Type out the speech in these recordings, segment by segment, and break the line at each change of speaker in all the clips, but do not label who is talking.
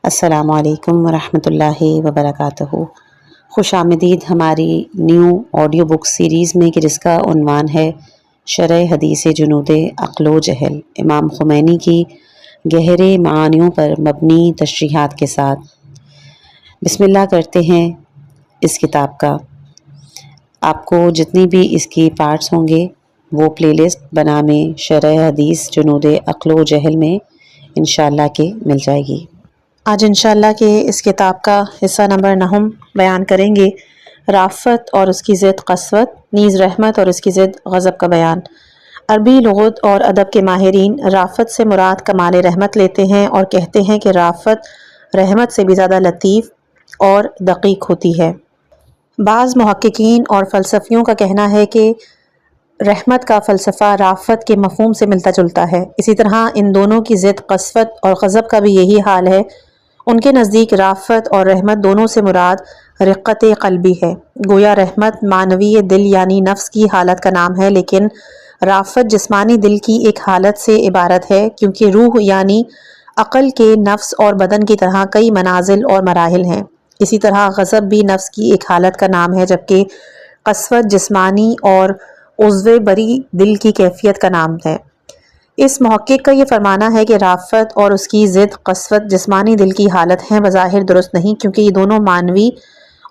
السلام علیکم ورحمۃ اللہ وبرکاتہ۔ خوش آمدید ہماری نیو آڈیو بک سیریز میں کہ جس کا عنوان ہے شرح حدیث جنود عقل و جہل، امام خمینی کی گہرے معانیوں پر مبنی تشریحات کے ساتھ۔ بسم اللہ کرتے ہیں اس کتاب کا۔ آپ کو جتنی بھی اس کی پارٹس ہوں گے وہ پلے لسٹ بنا میں شرح حدیث جنود عقل و جہل میں انشاءاللہ کے مل جائے گی۔ آج انشاءاللہ کہ اس کتاب کا حصہ نمبر 9 بیان کریں گے، رافت اور اس کی ضد قسوت، نیز رحمت اور اس کی ضد غضب کا بیان۔ عربی لغت اور ادب کے ماہرین رافت سے مراد کمال رحمت لیتے ہیں اور کہتے ہیں کہ رافت رحمت سے بھی زیادہ لطیف اور دقیق ہوتی ہے۔ بعض محققین اور فلسفیوں کا کہنا ہے کہ رحمت کا فلسفہ رافت کے مفہوم سے ملتا جلتا ہے۔ اسی طرح ان دونوں کی ضد قسوت اور غضب کا بھی یہی حال ہے۔ ان کے نزدیک رافت اور رحمت دونوں سے مراد رقت قلبی ہے، گویا رحمت معنوی دل یعنی نفس کی حالت کا نام ہے، لیکن رافت جسمانی دل کی ایک حالت سے عبارت ہے، کیونکہ روح یعنی عقل کے نفس اور بدن کی طرح کئی منازل اور مراحل ہیں۔ اسی طرح غضب بھی نفس کی ایک حالت کا نام ہے، جبکہ قسوت جسمانی اور عضو بری دل کی کیفیت کا نام ہے۔ اس محقق کا یہ فرمانا ہے کہ رافت اور اس کی ضد قسوت جسمانی دل کی حالت ہیں، بظاہر درست نہیں، کیونکہ یہ دونوں معنوی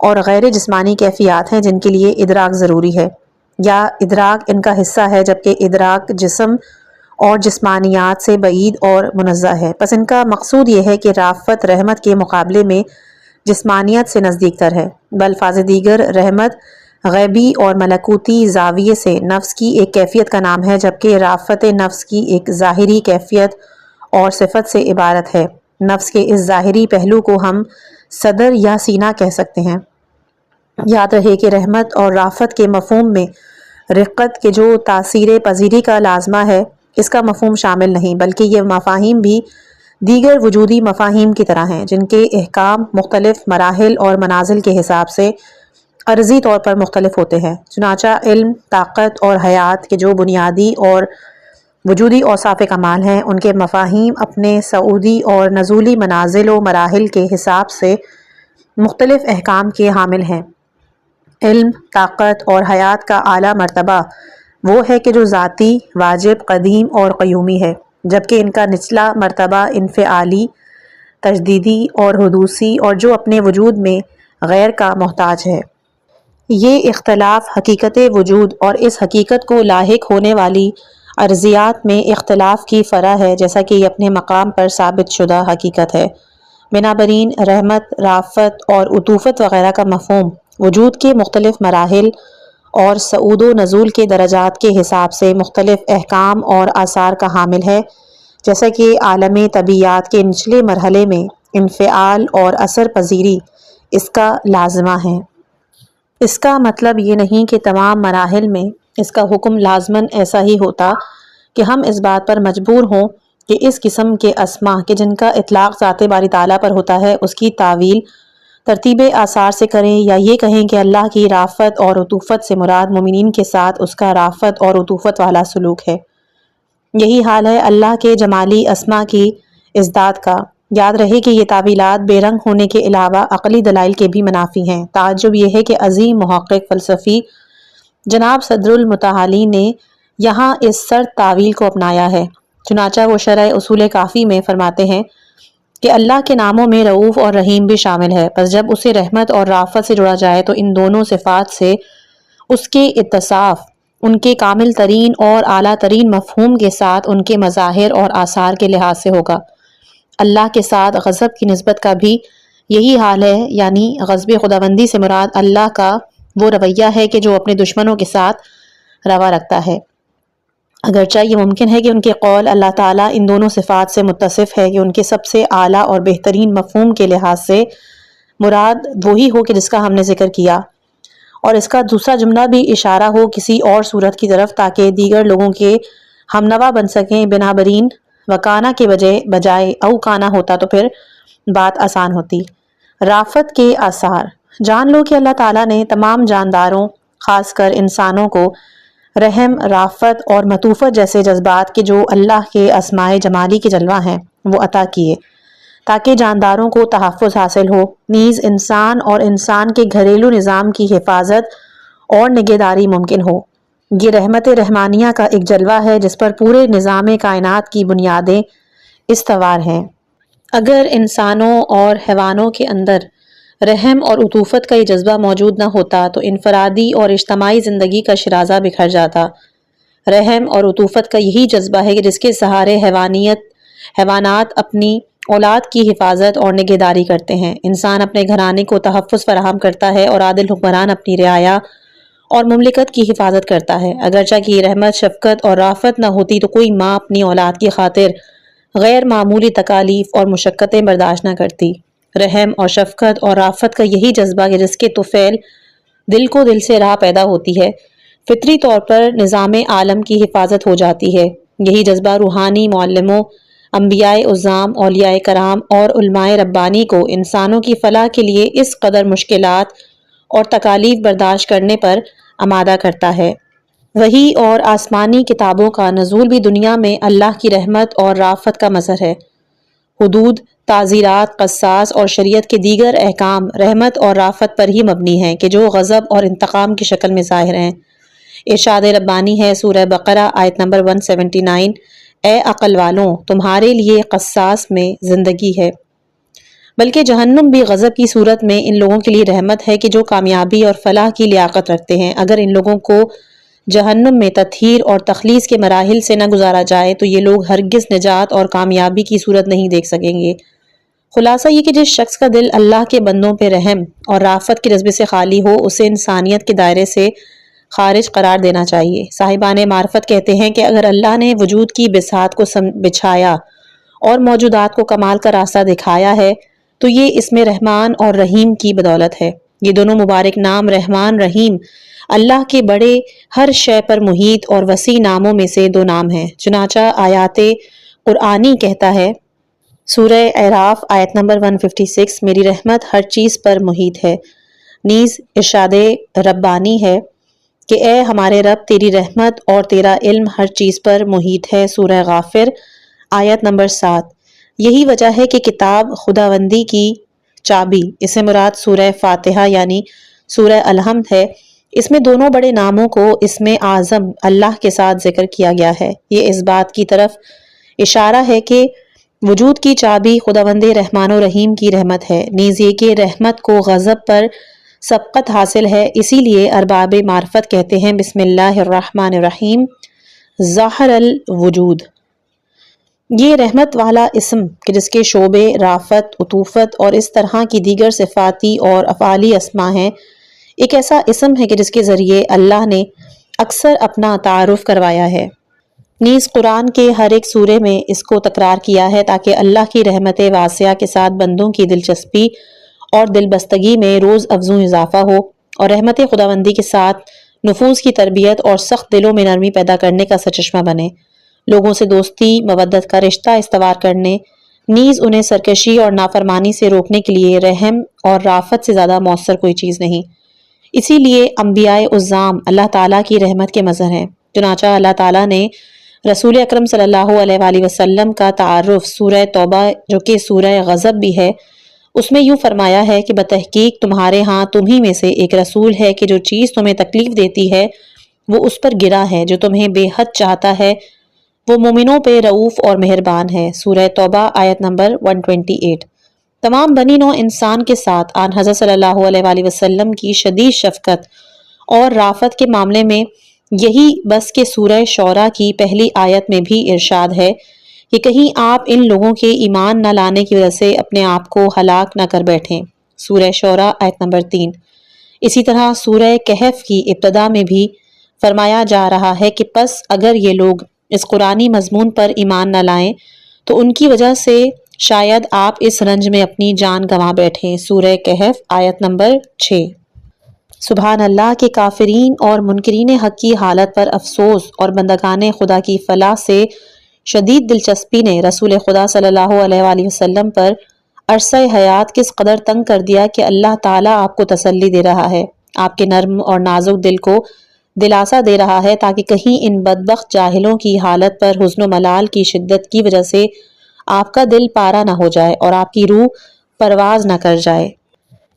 اور غیر جسمانی کیفیات ہیں جن کے لیے ادراک ضروری ہے، یا ادراک ان کا حصہ ہے، جبکہ ادراک جسم اور جسمانیات سے بعید اور منزہ ہے۔ پس ان کا مقصود یہ ہے کہ رافت رحمت کے مقابلے میں جسمانیت سے نزدیک تر ہے، بالفاظ دیگر رحمت غیبی اور ملکوتی زاویے سے نفس کی ایک کیفیت کا نام ہے، جبکہ رافت نفس کی ایک ظاہری کیفیت اور صفت سے عبارت ہے۔ نفس کے اس ظاہری پہلو کو ہم صدر یا سینہ کہہ سکتے ہیں۔ یاد رہے کہ رحمت اور رافت کے مفہوم میں رقت کے جو تاثیر پذیری کا لازمہ ہے، اس کا مفہوم شامل نہیں، بلکہ یہ مفاہیم بھی دیگر وجودی مفاہیم کی طرح ہیں، جن کے احکام مختلف مراحل اور منازل کے حساب سے عرضی طور پر مختلف ہوتے ہیں۔ چنانچہ علم، طاقت اور حیات کے جو بنیادی اور وجودی اوصاف کمال ہیں، ان کے مفاہیم اپنے صعودی اور نزولی منازل و مراحل کے حساب سے مختلف احکام کے حامل ہیں۔ علم، طاقت اور حیات کا اعلیٰ مرتبہ وہ ہے کہ جو ذاتی، واجب، قدیم اور قیومی ہے، جبکہ ان کا نچلا مرتبہ انفعالی، تجدیدی اور حدوثی اور جو اپنے وجود میں غیر کا محتاج ہے۔ یہ اختلاف حقیقت وجود اور اس حقیقت کو لاحق ہونے والی ارضیات میں اختلاف کی فرع ہے، جیسا کہ یہ اپنے مقام پر ثابت شدہ حقیقت ہے۔ بنابراین رحمت، رافت اور عطوفت وغیرہ کا مفہوم وجود کے مختلف مراحل اور صعود و نزول کے درجات کے حساب سے مختلف احکام اور آثار کا حامل ہے، جیسا کہ عالم طبیعیات کے نچلے مرحلے میں انفعال اور اثر پذیری اس کا لازمہ ہے۔ اس کا مطلب یہ نہیں کہ تمام مراحل میں اس کا حکم لازماً ایسا ہی ہوتا کہ ہم اس بات پر مجبور ہوں کہ اس قسم کے اسماء کہ جن کا اطلاق ذات باری تعالیٰ پر ہوتا ہے، اس کی تعویل ترتیب آثار سے کریں، یا یہ کہیں کہ اللہ کی رافت اور عطوفت سے مراد مومنین کے ساتھ اس کا رافت اور عطوفت والا سلوک ہے۔ یہی حال ہے اللہ کے جمالی اسماء کی ازداد کا۔ یاد رہے کہ یہ تعویلات بے رنگ ہونے کے علاوہ عقلی دلائل کے بھی منافی ہیں۔ تعجب یہ ہے کہ عظیم محقق فلسفی جناب صدر المتعالین نے یہاں اس سرد تعویل کو اپنایا ہے۔ چنانچہ وہ شرح اصول کافی میں فرماتے ہیں کہ اللہ کے ناموں میں رؤوف اور رحیم بھی شامل ہے، پس جب اسے رحمت اور رافت سے جوڑا جائے تو ان دونوں صفات سے اس کے اتصاف ان کے کامل ترین اور اعلیٰ ترین مفہوم کے ساتھ ان کے مظاہر اور آثار کے لحاظ سے ہوگا۔ اللہ کے ساتھ غضب کی نسبت کا بھی یہی حال ہے، یعنی غضب خداوندی سے مراد اللہ کا وہ رویہ ہے کہ جو اپنے دشمنوں کے ساتھ روا رکھتا ہے۔ اگرچہ یہ ممکن ہے کہ ان کے قول اللہ تعالیٰ ان دونوں صفات سے متصف ہے کہ ان کے سب سے اعلیٰ اور بہترین مفہوم کے لحاظ سے مراد وہی ہو کہ جس کا ہم نے ذکر کیا، اور اس کا دوسرا جملہ بھی اشارہ ہو کسی اور صورت کی طرف تاکہ دیگر لوگوں کے ہمنوا بن سکیں۔ بنابراین وکانا کے بجائے اوکانا ہوتا تو پھر بات آسان ہوتی۔ رافت کے آثار: جان لو کہ اللہ تعالیٰ نے تمام جانداروں، خاص کر انسانوں کو رحم، رافت اور مطوفت جیسے جذبات کے جو اللہ کے اسماء جمالی کے جلوہ ہیں وہ عطا کیے، تاکہ جانداروں کو تحفظ حاصل ہو، نیز انسان اور انسان کے گھریلو نظام کی حفاظت اور نگہداری ممکن ہو۔ یہ رحمت رحمانیہ کا ایک جلوہ ہے جس پر پورے نظام کائنات کی بنیادیں استوار ہیں۔ اگر انسانوں اور حیوانوں کے اندر رحم اور عطوفت کا یہ جذبہ موجود نہ ہوتا تو انفرادی اور اجتماعی زندگی کا شیرازہ بکھر جاتا۔ رحم اور عطوفت کا یہی جذبہ ہے کہ جس کے سہارے حیوانات اپنی اولاد کی حفاظت اور نگہداری کرتے ہیں، انسان اپنے گھرانے کو تحفظ فراہم کرتا ہے اور عادل حکمران اپنی رعایا اور مملکت کی حفاظت کرتا ہے۔ اگرچہ کہ یہ رحمت، شفقت اور رافت نہ ہوتی تو کوئی ماں اپنی اولاد کی خاطر غیر معمولی تکالیف اور مشقتیں برداشت نہ کرتی۔ رحم اور شفقت اور رافت کا یہی جذبہ کہ جس کے طفیل دل کو دل سے راہ پیدا ہوتی ہے، فطری طور پر نظام عالم کی حفاظت ہو جاتی ہے۔ یہی جذبہ روحانی معلموں، انبیاء اعظام، اولیاء کرام اور علماء ربانی کو انسانوں کی فلاح کے لیے اس قدر مشکلات اور تکالیف برداشت کرنے پر آمادہ کرتا ہے۔ وحی اور آسمانی کتابوں کا نزول بھی دنیا میں اللہ کی رحمت اور رافت کا مظہر ہے۔ حدود، تعزیرات، قصاص اور شریعت کے دیگر احکام رحمت اور رافت پر ہی مبنی ہیں کہ جو غضب اور انتقام کی شکل میں ظاہر ہیں۔ ارشاد ربانی ہے سورہ بقرہ آیت نمبر 179، اے عقل والوں، تمہارے لیے قصاص میں زندگی ہے۔ بلکہ جہنم بھی غضب کی صورت میں ان لوگوں کے لیے رحمت ہے کہ جو کامیابی اور فلاح کی لیاقت رکھتے ہیں۔ اگر ان لوگوں کو جہنم میں تطہیر اور تخلیص کے مراحل سے نہ گزارا جائے تو یہ لوگ ہرگز نجات اور کامیابی کی صورت نہیں دیکھ سکیں گے۔ خلاصہ یہ کہ جس شخص کا دل اللہ کے بندوں پہ رحم اور رافت کے جذبے سے خالی ہو، اسے انسانیت کے دائرے سے خارج قرار دینا چاہیے۔ صاحبان معرفت کہتے ہیں کہ اگر اللہ نے وجود کی بساط کو بچھایا اور موجودات کو کمال کا راستہ دکھایا ہے تو یہ اس میں رحمان اور رحیم کی بدولت ہے۔ یہ دونوں مبارک نام رحمان رحیم اللہ کے بڑے ہر شے پر محیط اور وسیع ناموں میں سے دو نام ہیں۔ چنانچہ آیات قرآنی کہتا ہے سورہ اعراف آیت نمبر 156، میری رحمت ہر چیز پر محیط ہے۔ نیز ارشاد ربانی ہے کہ اے ہمارے رب، تیری رحمت اور تیرا علم ہر چیز پر محیط ہے۔ سورہ غافر آیت نمبر 7۔ یہی وجہ ہے کہ کتاب خداوندی کی چابی، اس سے مراد سورہ فاتحہ یعنی سورہ الحمد ہے، اس میں دونوں بڑے ناموں کو اسم اعظم اللہ کے ساتھ ذکر کیا گیا ہے۔ یہ اس بات کی طرف اشارہ ہے کہ وجود کی چابی خداوند رحمان و رحیم کی رحمت ہے، نیز یہ کہ رحمت کو غضب پر سبقت حاصل ہے۔ اسی لیے ارباب معرفت کہتے ہیں بسم اللہ الرحمن الرحیم ظاہر الوجود۔ یہ رحمت والا اسم کہ جس کے شعبے رافت، عطوفت اور اس طرح کی دیگر صفاتی اور افعالی اسما ہیں، ایک ایسا اسم ہے کہ جس کے ذریعے اللہ نے اکثر اپنا تعارف کروایا ہے۔ نیز قرآن کے ہر ایک سورے میں اس کو تکرار کیا ہے تاکہ اللہ کی رحمت واسعہ کے ساتھ بندوں کی دلچسپی اور دل بستگی میں روز افزوں اضافہ ہو، اور رحمت خداوندی کے ساتھ نفوس کی تربیت اور سخت دلوں میں نرمی پیدا کرنے کا سرچشمہ بنے، لوگوں سے دوستی مودت کا رشتہ استوار کرنے، نیز انہیں سرکشی اور نافرمانی سے روکنے کے لیے رحم اور رافت سے زیادہ مؤثر کوئی چیز نہیں۔ اسی لیے انبیاء اعظام اللہ تعالیٰ کی رحمت کے مظہر ہیں۔ چنانچہ اللہ تعالیٰ نے رسول اکرم صلی اللہ علیہ وآلہ وسلم کا تعارف سورہ توبہ جو کہ سورہ غضب بھی ہے، اس میں یوں فرمایا ہے کہ بتحقیق تمہارے ہاں تمہیں میں سے ایک رسول ہے کہ جو چیز تمہیں تکلیف دیتی ہے وہ اس پر گرا ہے، جو تمہیں بے حد چاہتا ہے وہ مومنوں پہ رؤوف اور مہربان ہے۔ سورہ توبہ آیت نمبر 128۔ تمام بنی نوع انسان کے ساتھ آن حضرت صلی اللہ علیہ وآلہ وسلم کی شدید شفقت اور رافت کے معاملے میں یہی بس کہ سورہ شعراء کی پہلی آیت میں بھی ارشاد ہے کہ کہیں آپ ان لوگوں کے ایمان نہ لانے کی وجہ سے اپنے آپ کو ہلاک نہ کر بیٹھیں۔ سورہ شعراء آیت نمبر 3۔ اسی طرح سورہ کہف کی ابتدا میں بھی فرمایا جا رہا ہے کہ پس اگر یہ لوگ اس قرآنی مضمون پر ایمان نہ لائیں تو ان کی وجہ سے شاید آپ اس رنج میں اپنی جان گنوا بیٹھیں۔ سورہ کہف آیت نمبر 6۔ سبحان اللہ کے کافرین اور منکرین حق کی حالت پر افسوس اور بندگان خدا کی فلاح سے شدید دلچسپی نے رسول خدا صلی اللہ علیہ وآلہ وسلم پر عرصہ حیات کس قدر تنگ کر دیا کہ اللہ تعالیٰ آپ کو تسلی دے رہا ہے، آپ کے نرم اور نازک دل کو دلاسا دے رہا ہے تاکہ کہیں ان بدبخت جاہلوں کی حالت پر حزن و ملال کی شدت کی وجہ سے آپ کا دل پارا نہ ہو جائے اور آپ کی روح پرواز نہ کر جائے۔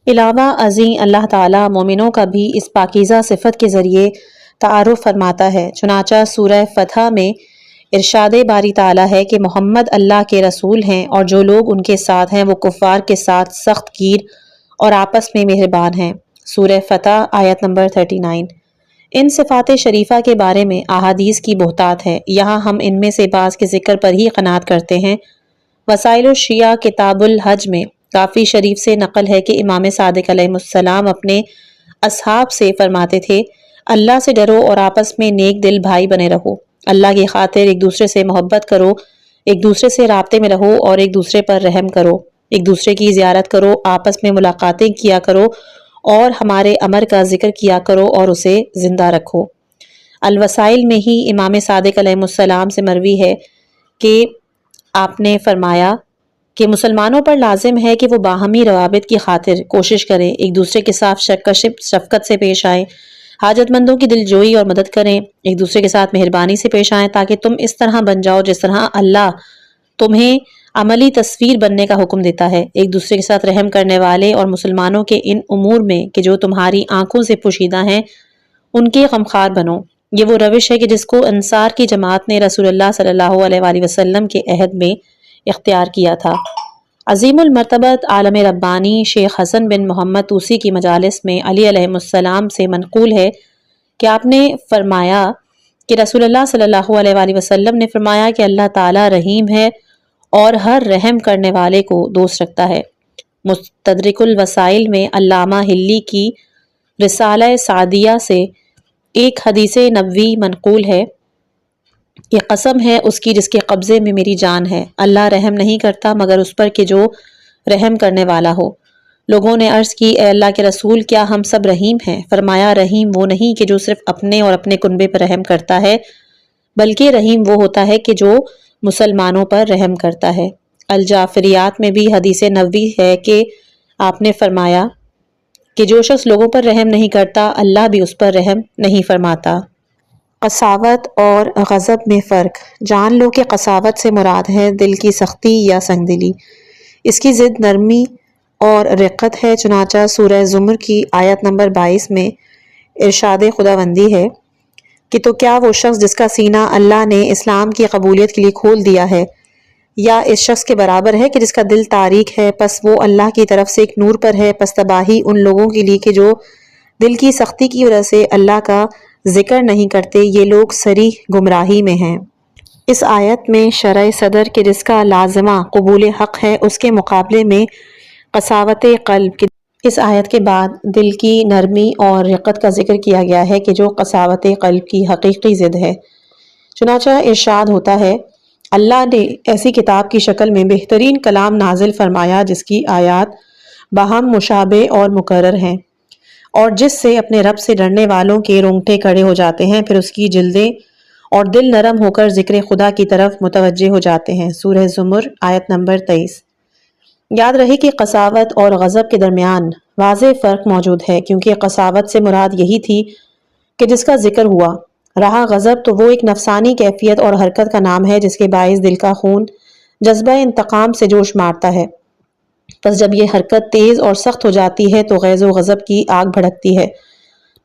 علاوہ ازیں اللہ تعالیٰ مومنوں کا بھی اس پاکیزہ صفت کے ذریعے تعارف فرماتا ہے۔ چنانچہ سورہ فتح میں ارشاد باری تعالیٰ ہے کہ محمد اللہ کے رسول ہیں اور جو لوگ ان کے ساتھ ہیں وہ کفار کے ساتھ سخت گیر اور آپس میں مہربان ہیں۔ سورہ فتح آیت نمبر 39۔ ان صفات شریفہ کے بارے میں احادیث کی بہتات ہے، یہاں ہم ان میں سے بعض کے ذکر پر ہی قناعت کرتے ہیں۔ وسائل الشیعہ کتاب الحج میں کافی شریف سے نقل ہے کہ امام صادق علیہ السلام اپنے اصحاب سے فرماتے تھے، اللہ سے ڈرو اور آپس میں نیک دل بھائی بنے رہو، اللہ کی خاطر ایک دوسرے سے محبت کرو، ایک دوسرے سے رابطے میں رہو اور ایک دوسرے پر رحم کرو، ایک دوسرے کی زیارت کرو، آپس میں ملاقاتیں کیا کرو اور ہمارے امر کا ذکر کیا کرو اور اسے زندہ رکھو۔ الوسائل میں ہی امام صادق علیہ السلام سے مروی ہے کہ آپ نے فرمایا کہ مسلمانوں پر لازم ہے کہ وہ باہمی روابط کی خاطر کوشش کریں، ایک دوسرے کے ساتھ شفقت سے پیش آئیں، حاجت مندوں کی دلجوئی اور مدد کریں، ایک دوسرے کے ساتھ مہربانی سے پیش آئیں تاکہ تم اس طرح بن جاؤ جس طرح اللہ تمہیں عملی تصویر بننے کا حکم دیتا ہے، ایک دوسرے کے ساتھ رحم کرنے والے اور مسلمانوں کے ان امور میں کہ جو تمہاری آنکھوں سے پوشیدہ ہیں ان کے غمخوار بنو۔ یہ وہ روش ہے کہ جس کو انصار کی جماعت نے رسول اللہ صلی اللہ علیہ وآلہ وسلم کے عہد میں اختیار کیا تھا۔ عظیم المرتبت عالم ربانی شیخ حسن بن محمد طوسی کی مجالس میں علی علیہ السلام سے منقول ہے کہ آپ نے فرمایا کہ رسول اللہ صلی اللہ علیہ وآلہ وسلم نے فرمایا کہ اللہ تعالیٰ رحیم ہے اور ہر رحم کرنے والے کو دوست رکھتا ہے۔ مستدرک الوسائل میں علامہ ہلی کی رسالہ سعدیہ سے ایک حدیث نبوی منقول ہے کہ قسم ہے اس کی جس کے قبضے میں میری جان ہے، اللہ رحم نہیں کرتا مگر اس پر کہ جو رحم کرنے والا ہو۔ لوگوں نے عرض کی، اے اللہ کے رسول، کیا ہم سب رحیم ہیں؟ فرمایا، رحیم وہ نہیں کہ جو صرف اپنے اور اپنے کنبے پر رحم کرتا ہے، بلکہ رحیم وہ ہوتا ہے کہ جو مسلمانوں پر رحم کرتا ہے۔ الجعفریات میں بھی حدیث نبوی ہے کہ آپ نے فرمایا کہ جو شخص لوگوں پر رحم نہیں کرتا اللہ بھی اس پر رحم نہیں فرماتا۔ قساوت اور غضب میں فرق۔ جان لو کہ قساوت سے مراد ہے دل کی سختی یا سنگ دلی، اس کی ضد نرمی اور رقت ہے۔ چنانچہ سورہ زمر کی آیت نمبر 22 میں ارشاد خداوندی ہے کہ تو کیا وہ شخص جس کا سینہ اللہ نے اسلام کی قبولیت کے لیے کھول دیا ہے یا اس شخص کے برابر ہے کہ جس کا دل تاریک ہے، پس وہ اللہ کی طرف سے ایک نور پر ہے۔ پس تباہی ان لوگوں کے لیے کہ جو دل کی سختی کی وجہ سے اللہ کا ذکر نہیں کرتے، یہ لوگ صریح گمراہی میں ہیں۔ اس آیت میں شرع صدر کہ جس کا لازمہ قبول حق ہے اس کے مقابلے میں قساوت قلب، اس آیت کے بعد دل کی نرمی اور رقت کا ذکر کیا گیا ہے کہ جو قساوت قلب کی حقیقی ضد ہے۔ چنانچہ ارشاد ہوتا ہے، اللہ نے ایسی کتاب کی شکل میں بہترین کلام نازل فرمایا جس کی آیات باہم مشابہ اور مکرر ہیں اور جس سے اپنے رب سے ڈرنے والوں کے رونگٹے کھڑے ہو جاتے ہیں، پھر اس کی جلدیں اور دل نرم ہو کر ذکر خدا کی طرف متوجہ ہو جاتے ہیں۔ سورہ زمر آیت نمبر 23۔ یاد رہے کہ قساوت اور غضب کے درمیان واضح فرق موجود ہے، کیونکہ قساوت سے مراد یہی تھی کہ جس کا ذکر ہوا۔ رہا غضب تو وہ ایک نفسانی کیفیت اور حرکت کا نام ہے جس کے باعث دل کا خون جذبہ انتقام سے جوش مارتا ہے۔ پس جب یہ حرکت تیز اور سخت ہو جاتی ہے تو غیظ و غضب کی آگ بھڑکتی ہے۔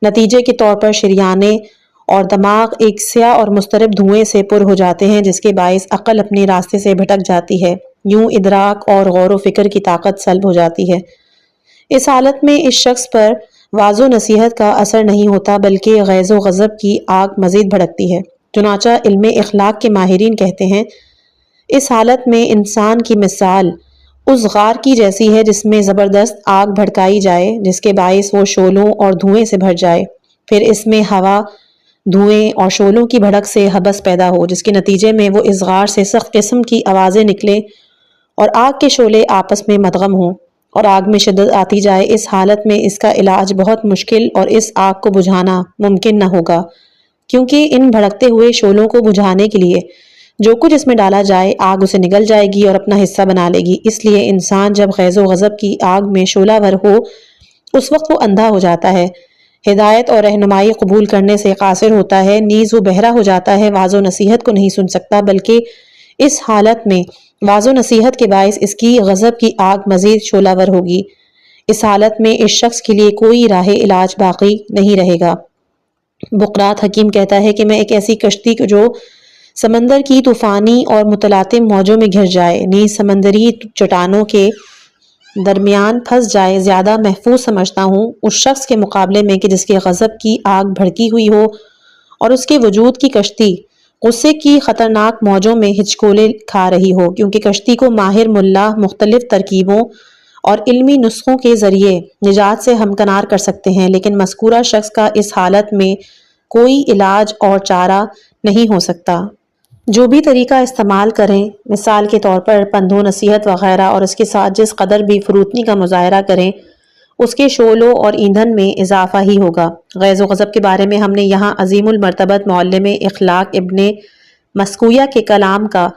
نتیجے کے طور پر شریانیں اور دماغ ایک سیاہ اور مضطرب دھوئیں سے پر ہو جاتے ہیں جس کے باعث عقل اپنے راستے سے بھٹک جاتی ہے، یوں ادراک اور غور و فکر کی طاقت سلب ہو جاتی ہے۔ اس حالت میں اس شخص پر واعظ و نصیحت کا اثر نہیں ہوتا بلکہ غیظ و غضب کی آگ مزید بھڑکتی ہے۔ چنانچہ علم اخلاق کے ماہرین کہتے ہیں، اس حالت میں انسان کی مثال اس غار کی جیسی ہے جس میں زبردست آگ بھڑکائی جائے جس کے باعث وہ شعلوں اور دھوئیں سے بھر جائے، پھر اس میں ہوا، دھوئیں اور شعلوں کی بھڑک سے حبس پیدا ہو جس کے نتیجے میں وہ اس غار سے سخت قسم کی آوازیں نکلیں اور آگ کے شعلے آپس میں مدغم ہوں اور آگ میں شدت آتی جائے۔ اس حالت میں اس کا علاج بہت مشکل اور اس آگ کو بجھانا ممکن نہ ہوگا، کیونکہ ان بھڑکتے ہوئے شعلوں کو بجھانے کے لیے جو کچھ اس میں ڈالا جائے آگ اسے نگل جائے گی اور اپنا حصہ بنا لے گی۔ اس لیے انسان جب غیظ و غضب کی آگ میں شعلہ ور ہو اس وقت وہ اندھا ہو جاتا ہے، ہدایت اور رہنمائی قبول کرنے سے قاصر ہوتا ہے، نیز وہ بہرا ہو جاتا ہے، واعظ و نصیحت کو نہیں سن سکتا، بلکہ اس حالت میں واض و نصیحت کے باعث اس کی غضب کی آگ مزید شعلہ ور ہوگی۔ اس حالت میں اس شخص کے لیے کوئی راہ علاج باقی نہیں رہے گا۔ بقرات حکیم کہتا ہے کہ میں ایک ایسی کشتی جو سمندر کی طوفانی اور متلاطم موجوں میں گھر جائے، نیز سمندری چٹانوں کے درمیان پھنس جائے، زیادہ محفوظ سمجھتا ہوں اس شخص کے مقابلے میں کہ جس کے غضب کی آگ بھڑکی ہوئی ہو اور اس کے وجود کی کشتی غصے کی خطرناک موجوں میں ہچکولے کھا رہی ہو، کیونکہ کشتی کو ماہر ملا مختلف ترکیبوں اور علمی نسخوں کے ذریعے نجات سے ہمکنار کر سکتے ہیں، لیکن مذکورہ شخص کا اس حالت میں کوئی علاج اور چارہ نہیں ہو سکتا۔ جو بھی طریقہ استعمال کریں، مثال کے طور پر پند و نصیحت وغیرہ، اور اس کے ساتھ جس قدر بھی فروتنی کا مظاہرہ کریں، اس کے شعلوں اور ایندھن میں اضافہ ہی ہوگا۔ غیظ و غضب کے بارے میں ہم نے یہاں عظیم المرتبت معلم اخلاق ابن مسکویہ کے کلام کا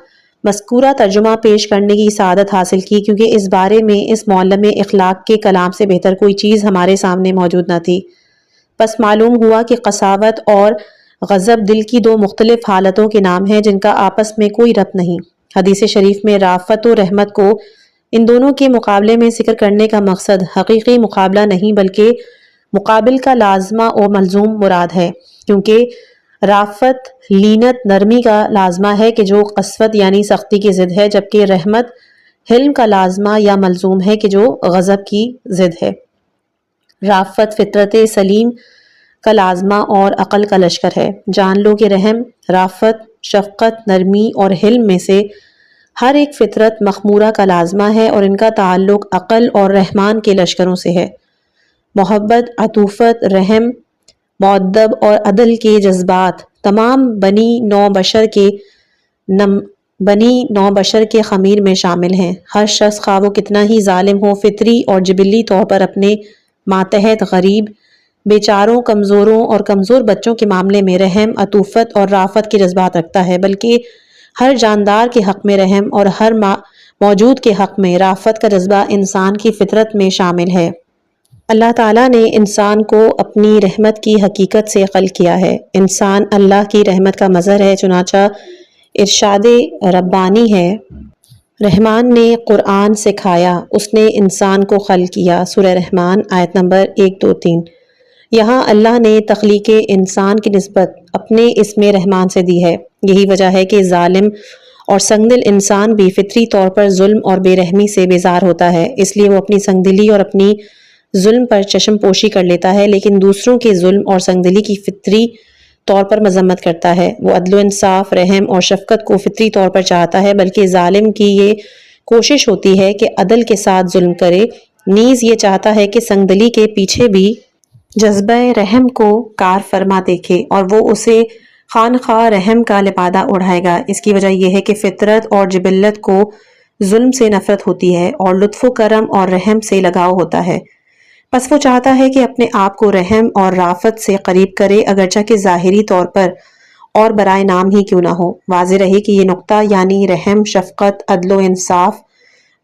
مذکورہ ترجمہ پیش کرنے کی سعادت حاصل کی، کیونکہ اس بارے میں اس معلم اخلاق کے کلام سے بہتر کوئی چیز ہمارے سامنے موجود نہ تھی۔ بس معلوم ہوا کہ قساوت اور غضب دل کی دو مختلف حالتوں کے نام ہیں جن کا آپس میں کوئی ربط نہیں۔ حدیث شریف میں رافت و رحمت کو ان دونوں کے مقابلے میں ذکر کرنے کا مقصد حقیقی مقابلہ نہیں بلکہ مقابل کا لازمہ و ملزوم مراد ہے، کیونکہ رافت لینت نرمی کا لازمہ ہے کہ جو قسوت یعنی سختی کی ضد ہے، جبکہ رحمت حلم کا لازمہ یا ملزوم ہے کہ جو غضب کی ضد ہے۔ رافت فطرت سلیم کا لازمہ اور عقل کا لشکر ہے۔ جان لو کہ رحم، رافت، شفقت، نرمی اور حلم میں سے ہر ایک فطرت مخمورہ کا لازمہ ہے اور ان کا تعلق عقل اور رحمان کے لشکروں سے ہے۔ محبت، عطوفت، رحم، مؤدب اور عدل کے جذبات تمام بنی نو بشر کے خمیر میں شامل ہیں۔ ہر شخص خواہ وہ کتنا ہی ظالم ہو، فطری اور جبلی طور پر اپنے ماتحت غریب، بیچاروں، کمزوروں اور کمزور بچوں کے معاملے میں رحم، عطوفت اور رافت کے جذبات رکھتا ہے، بلکہ ہر جاندار کے حق میں رحم اور ہر موجود کے حق میں رافت کا جذبہ انسان کی فطرت میں شامل ہے۔ اللہ تعالیٰ نے انسان کو اپنی رحمت کی حقیقت سے خلق کیا ہے۔ انسان اللہ کی رحمت کا مظہر ہے، چنانچہ ارشاد ربانی ہے، رحمان نے قرآن سکھایا، اس نے انسان کو خلق کیا۔ سورہ رحمان آیت نمبر 123۔ یہاں اللہ نے تخلیق انسان کی نسبت اپنے اسم رحمان سے دی ہے۔ یہی وجہ ہے کہ ظالم اور سنگدل انسان بھی فطری طور پر ظلم اور بے رحمی سے بیزار ہوتا ہے، اس لیے وہ اپنی سنگدلی اور اپنی ظلم پر چشم پوشی کر لیتا ہے، لیکن دوسروں کے ظلم اور سنگدلی کی فطری طور پر مذمت کرتا ہے۔ وہ عدل و انصاف، رحم اور شفقت کو فطری طور پر چاہتا ہے، بلکہ ظالم کی یہ کوشش ہوتی ہے کہ عدل کے ساتھ ظلم کرے، نیز یہ چاہتا ہے کہ سنگدلی کے پیچھے بھی جذبہ رحم کو کار فرما دیکھے اور وہ اسے خواہ رحم کا لبادہ اڑھائے گا۔ اس کی وجہ یہ ہے کہ فطرت اور جبلت کو ظلم سے نفرت ہوتی ہے اور لطف و کرم اور رحم سے لگاؤ ہوتا ہے، بس وہ چاہتا ہے کہ اپنے آپ کو رحم اور رافت سے قریب کرے، اگرچہ کہ ظاہری طور پر اور برائے نام ہی کیوں نہ ہو۔ واضح رہے کہ یہ نقطہ یعنی رحم، شفقت، عدل و انصاف،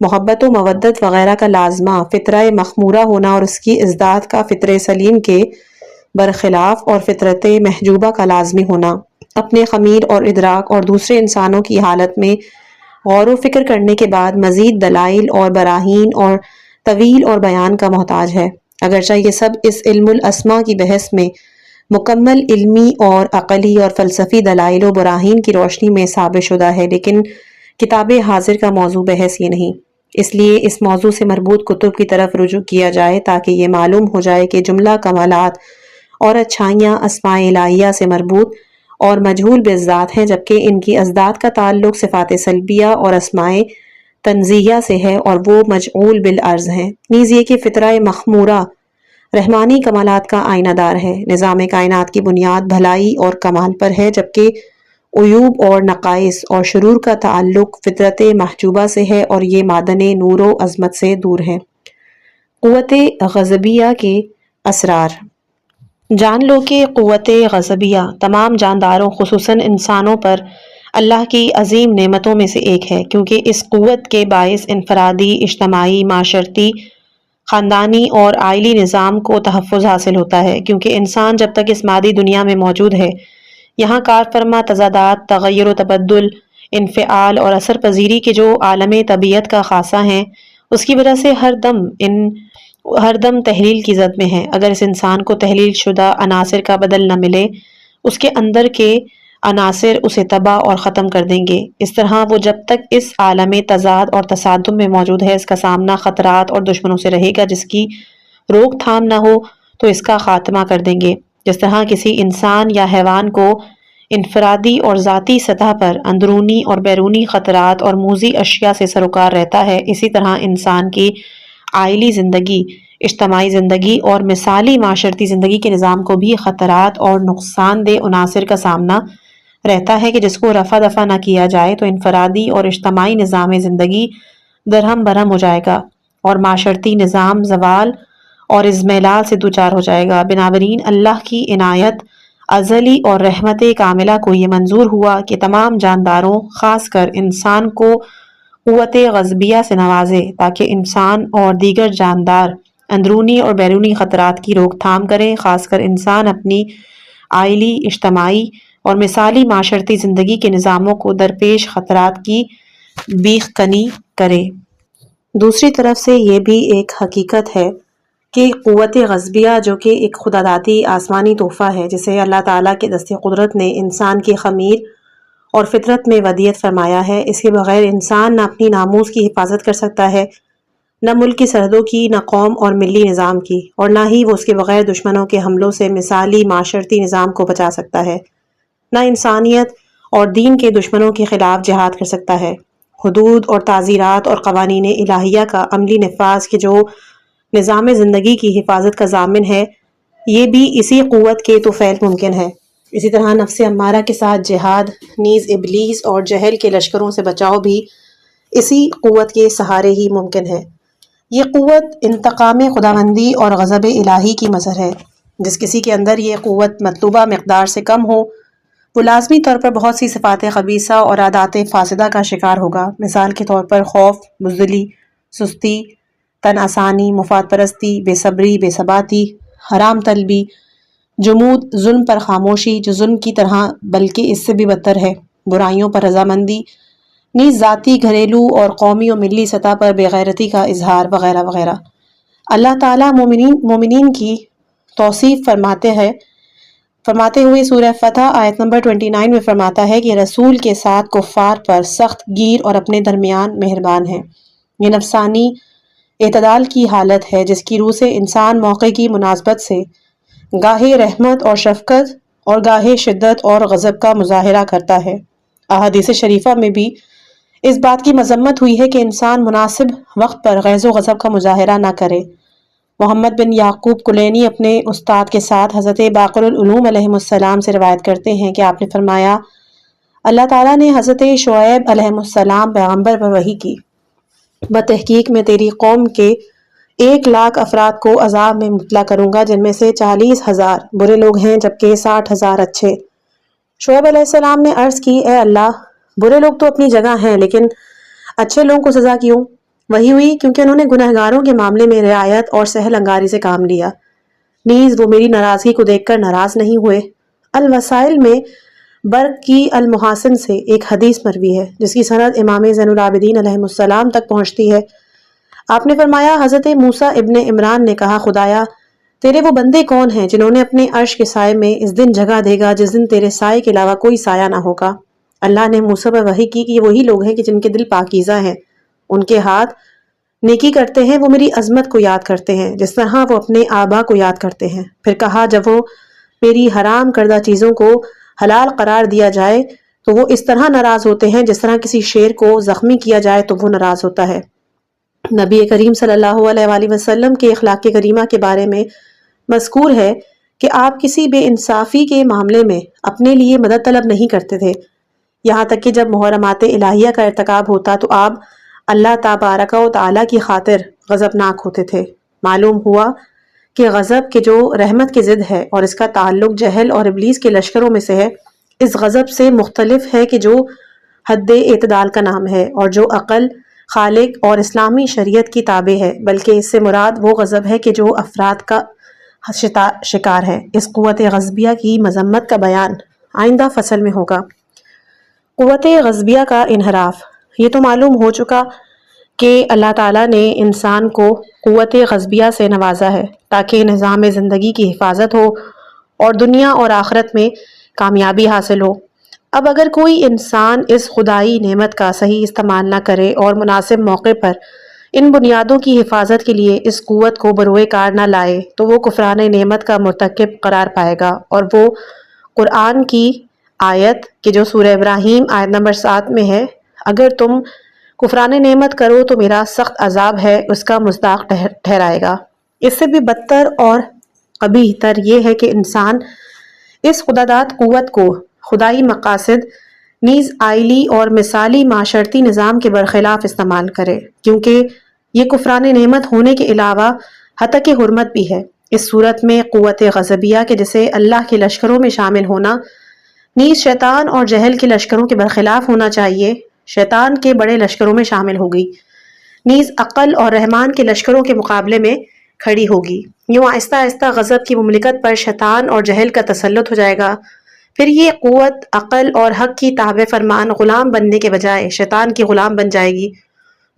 محبت و مودت وغیرہ کا لازمہ فطرہ مخمورہ ہونا اور اس کی ازداد کا فطر سلیم کے برخلاف اور فطرت محجوبہ کا لازمی ہونا، اپنے خمیر اور ادراک اور دوسرے انسانوں کی حالت میں غور و فکر کرنے کے بعد مزید دلائل اور براہین اور طویل اور بیان کا محتاج ہے۔ اگرچہ یہ سب اس علم الاسماء کی بحث میں مکمل علمی اور عقلی اور فلسفی دلائل و براہین کی روشنی میں ثابت شدہ ہے، لیکن کتاب حاضر کا موضوع بحث یہ نہیں، اس لیے اس موضوع سے مربوط کتب کی طرف رجوع کیا جائے تاکہ یہ معلوم ہو جائے کہ جملہ کمالات اور اچھائیاں اسماء الہیہ سے مربوط اور مجہول بالذات ہیں، جبکہ ان کی ازداد کا تعلق صفات سلبیہ اور اسماء تنزیہ سے ہے اور وہ مجعول بالعرض ہیں۔ نیز یہ کہ فطرہ مخمورہ رحمانی کمالات کا آئینہ دار ہے، نظام کائنات کی بنیاد بھلائی اور کمال پر ہے، جبکہ عیوب اور نقائص اور شرور کا تعلق فطرت محجوبہ سے ہے اور یہ معدن نور و عظمت سے دور ہے۔ قوت غضبیہ کے اسرار۔ جان لو کہ قوت غضبیہ تمام جانداروں خصوصاً انسانوں پر اللہ کی عظیم نعمتوں میں سے ایک ہے، کیونکہ اس قوت کے باعث انفرادی، اجتماعی، معاشرتی، خاندانی اور عائلی نظام کو تحفظ حاصل ہوتا ہے، کیونکہ انسان جب تک اس مادی دنیا میں موجود ہے، یہاں کار فرما تضادات، تغیر و تبدل، انفعال اور اثر پذیری کے جو عالم طبیعت کا خاصہ ہیں، اس کی وجہ سے ہر دم تحلیل کی زد میں ہے۔ اگر اس انسان کو تحلیل شدہ عناصر کا بدل نہ ملے، اس کے اندر کے عناصر اسے تباہ اور ختم کر دیں گے۔ اس طرح وہ جب تک اس عالم تضاد اور تصادم میں موجود ہے، اس کا سامنا خطرات اور دشمنوں سے رہے گا، جس کی روک تھام نہ ہو تو اس کا خاتمہ کر دیں گے۔ جس طرح کسی انسان یا حیوان کو انفرادی اور ذاتی سطح پر اندرونی اور بیرونی خطرات اور موذی اشیاء سے سروکار رہتا ہے، اسی طرح انسان کی عائلی زندگی، اجتماعی زندگی اور مثالی معاشرتی زندگی کے نظام کو بھی خطرات اور نقصان دہ عناصر کا سامنا رہتا ہے کہ جس کو رفع دفع نہ کیا جائے تو انفرادی اور اجتماعی نظام زندگی درہم برہم ہو جائے گا اور معاشرتی نظام زوال اور اضمحلال سے دوچار ہو جائے گا۔ بنابراین اللہ کی عنایت ازلی اور رحمت کاملہ کو یہ منظور ہوا کہ تمام جانداروں، خاص کر انسان کو قوت غضبیہ سے نوازے تاکہ انسان اور دیگر جاندار اندرونی اور بیرونی خطرات کی روک تھام کریں، خاص کر انسان اپنی عائلی، اجتماعی اور مثالی معاشرتی زندگی کے نظاموں کو درپیش خطرات کی بیخ کنی کرے۔ دوسری طرف سے یہ بھی ایک حقیقت ہے کہ قوت غضبیہ جو کہ ایک خدا داتی آسمانی تحفہ ہے جسے اللہ تعالیٰ کے دست قدرت نے انسان کی خمیر اور فطرت میں ودیعت فرمایا ہے، اس کے بغیر انسان نہ اپنی ناموس کی حفاظت کر سکتا ہے، نہ ملک کی سرحدوں کی، نہ قوم اور ملی نظام کی، اور نہ ہی وہ اس کے بغیر دشمنوں کے حملوں سے مثالی معاشرتی نظام کو بچا سکتا ہے، نہ انسانیت اور دین کے دشمنوں کے خلاف جہاد کر سکتا ہے۔ حدود اور تعزیرات اور قوانین الہیہ کا عملی نفاذ کے جو نظام زندگی کی حفاظت کا ضامن ہے، یہ بھی اسی قوت کے توفیل ممکن ہے۔ اسی طرح نفس امارہ کے ساتھ جہاد، نیز ابلیس اور جہل کے لشکروں سے بچاؤ بھی اسی قوت کے سہارے ہی ممکن ہے۔ یہ قوت انتقام خداوندی اور غضب الہی کی مظہر ہے۔ جس کسی کے اندر یہ قوت مطلوبہ مقدار سے کم ہو، وہ لازمی طور پر بہت سی صفات خبیثہ اور عادات فاسدہ کا شکار ہوگا۔ مثال کے طور پر خوف، بزدلی، سستی، تن آسانی، مفاد پرستی، بے صبری، بے ثباتی، حرام طلبی، جمود، ظلم پر خاموشی جو ظلم کی طرح بلکہ اس سے بھی بدتر ہے، برائیوں پر رضامندی، نیز ذاتی، گھریلو اور قومی و ملی سطح پر بے غیرتی کا اظہار وغیرہ وغیرہ۔ اللہ تعالیٰ مومنین کی توصیف فرماتے ہوئے سورہ فتح آیت نمبر 29 میں فرماتا ہے کہ رسول کے ساتھ کفار پر سخت گیر اور اپنے درمیان مہربان ہے۔ یہ نفسانی اعتدال کی حالت ہے جس کی روح سے انسان موقع کی مناسبت سے گاہے رحمت اور شفقت اور گاہے شدت اور غضب کا مظاہرہ کرتا ہے۔ احادیث شریفہ میں بھی اس بات کی مذمت ہوئی ہے کہ انسان مناسب وقت پر غیظ و غضب کا مظاہرہ نہ کرے۔ محمد بن یعقوب کلینی اپنے استاد کے ساتھ حضرت باقر العلوم علیہ السلام سے روایت کرتے ہیں کہ آپ نے فرمایا، اللہ تعالیٰ نے حضرت شعیب علیہ السلام پیغمبر پر وحی کی، بتحقیق میں تیری قوم کے 1,00,000 افراد کو عذاب میں مبتلا کروں گا، جن میں سے 40,000 برے لوگ ہیں جبکہ 60,000 اچھے۔ شعیب علیہ السلام نے عرض کی، اے اللہ، برے لوگ تو اپنی جگہ ہیں لیکن اچھے لوگوں کو سزا کیوں؟ وہی ہوئی کیونکہ انہوں نے گنہگاروں کے معاملے میں رعایت اور سہل انگاری سے کام لیا، نیز وہ میری ناراضگی کو دیکھ کر ناراض نہیں ہوئے۔ الوسائل میں برق کی المحاسن سے ایک حدیث مروی ہے جس کی سند امام زین العابدین علیہ السلام تک پہنچتی ہے۔ آپ نے فرمایا، حضرت موسیٰ ابن عمران نے کہا، خدایا تیرے وہ بندے کون ہیں جنہوں نے اپنے عرش کے سائے میں اس دن جگہ دے گا جس دن تیرے سائے کے علاوہ کوئی سایہ نہ ہوگا۔ اللہ نے موسیٰ پر وحی کی کہ یہ وہی لوگ ہیں کہ جن کے دل پاکیزہ ہیں، ان کے ہاتھ نیکی کرتے ہیں، وہ میری عظمت کو یاد کرتے ہیں جس طرح وہ اپنے آبا کو یاد کرتے ہیں۔ پھر کہا، جب وہ میری حرام کردہ چیزوں کو حلال قرار دیا جائے تو وہ اس طرح ناراض ہوتے ہیں جس طرح کسی شیر کو زخمی کیا جائے تو وہ ناراض ہوتا ہے۔ نبی کریم صلی اللہ علیہ وآلہ وسلم کے اخلاق کریمہ کے بارے میں مذکور ہے کہ آپ کسی بے انصافی کے معاملے میں اپنے لیے مدد طلب نہیں کرتے تھے، یہاں تک کہ جب محرمات الہیہ کا ارتکاب ہوتا تو آپ اللہ تبارک و تعالیٰ کی خاطر غضبناک ہوتے تھے۔ معلوم ہوا کہ غضب کے جو رحمت کی ضد ہے اور اس کا تعلق جہل اور ابلیس کے لشکروں میں سے ہے، اس غضب سے مختلف ہے کہ جو حد اعتدال کا نام ہے اور جو عقل، خالق اور اسلامی شریعت کی تابع ہے، بلکہ اس سے مراد وہ غضب ہے کہ جو افراد کا شکار ہے۔ اس قوت غضبیہ کی مذمت کا بیان آئندہ فصل میں ہوگا۔
قوت غضبیہ کا انحراف۔ یہ تو معلوم ہو چکا کہ اللہ تعالیٰ نے انسان کو قوت غضبیہ سے نوازا ہے تاکہ نظام زندگی کی حفاظت ہو اور دنیا اور آخرت میں کامیابی حاصل ہو۔ اب اگر کوئی انسان اس خدائی نعمت کا صحیح استعمال نہ کرے اور مناسب موقع پر ان بنیادوں کی حفاظت کے لیے اس قوت کو بروئے کار نہ لائے تو وہ کفران نعمت کا مرتکب قرار پائے گا، اور وہ قرآن کی آیت کہ جو سورہ ابراہیم آیت نمبر 7 میں ہے، اگر تم کفران نعمت کرو تو میرا سخت عذاب ہے، اس کا مصداق ٹھہرائے گا۔ اس سے بھی بدتر اور قبیح تر یہ ہے کہ انسان اس خداداد قوت کو خدائی مقاصد نیز آئلی اور مثالی معاشرتی نظام کے برخلاف استعمال کرے، کیونکہ یہ کفران نعمت ہونے کے علاوہ ہتک حرمت بھی ہے۔ اس صورت میں قوت غضبیہ کے جسے اللہ کے لشکروں میں شامل ہونا نیز شیطان اور جہل کے لشکروں کے برخلاف ہونا چاہیے، شیطان کے بڑے لشکروں میں شامل ہوگی، نیز عقل اور رحمان کے لشکروں کے مقابلے میں کھڑی ہوگی۔ یوں آہستہ آہستہ غضب کی مملکت پر شیطان اور جہل کا تسلط ہو جائے گا۔ پھر یہ قوت عقل اور حق کی تابع فرمان غلام بننے کے بجائے شیطان کی غلام بن جائے گی،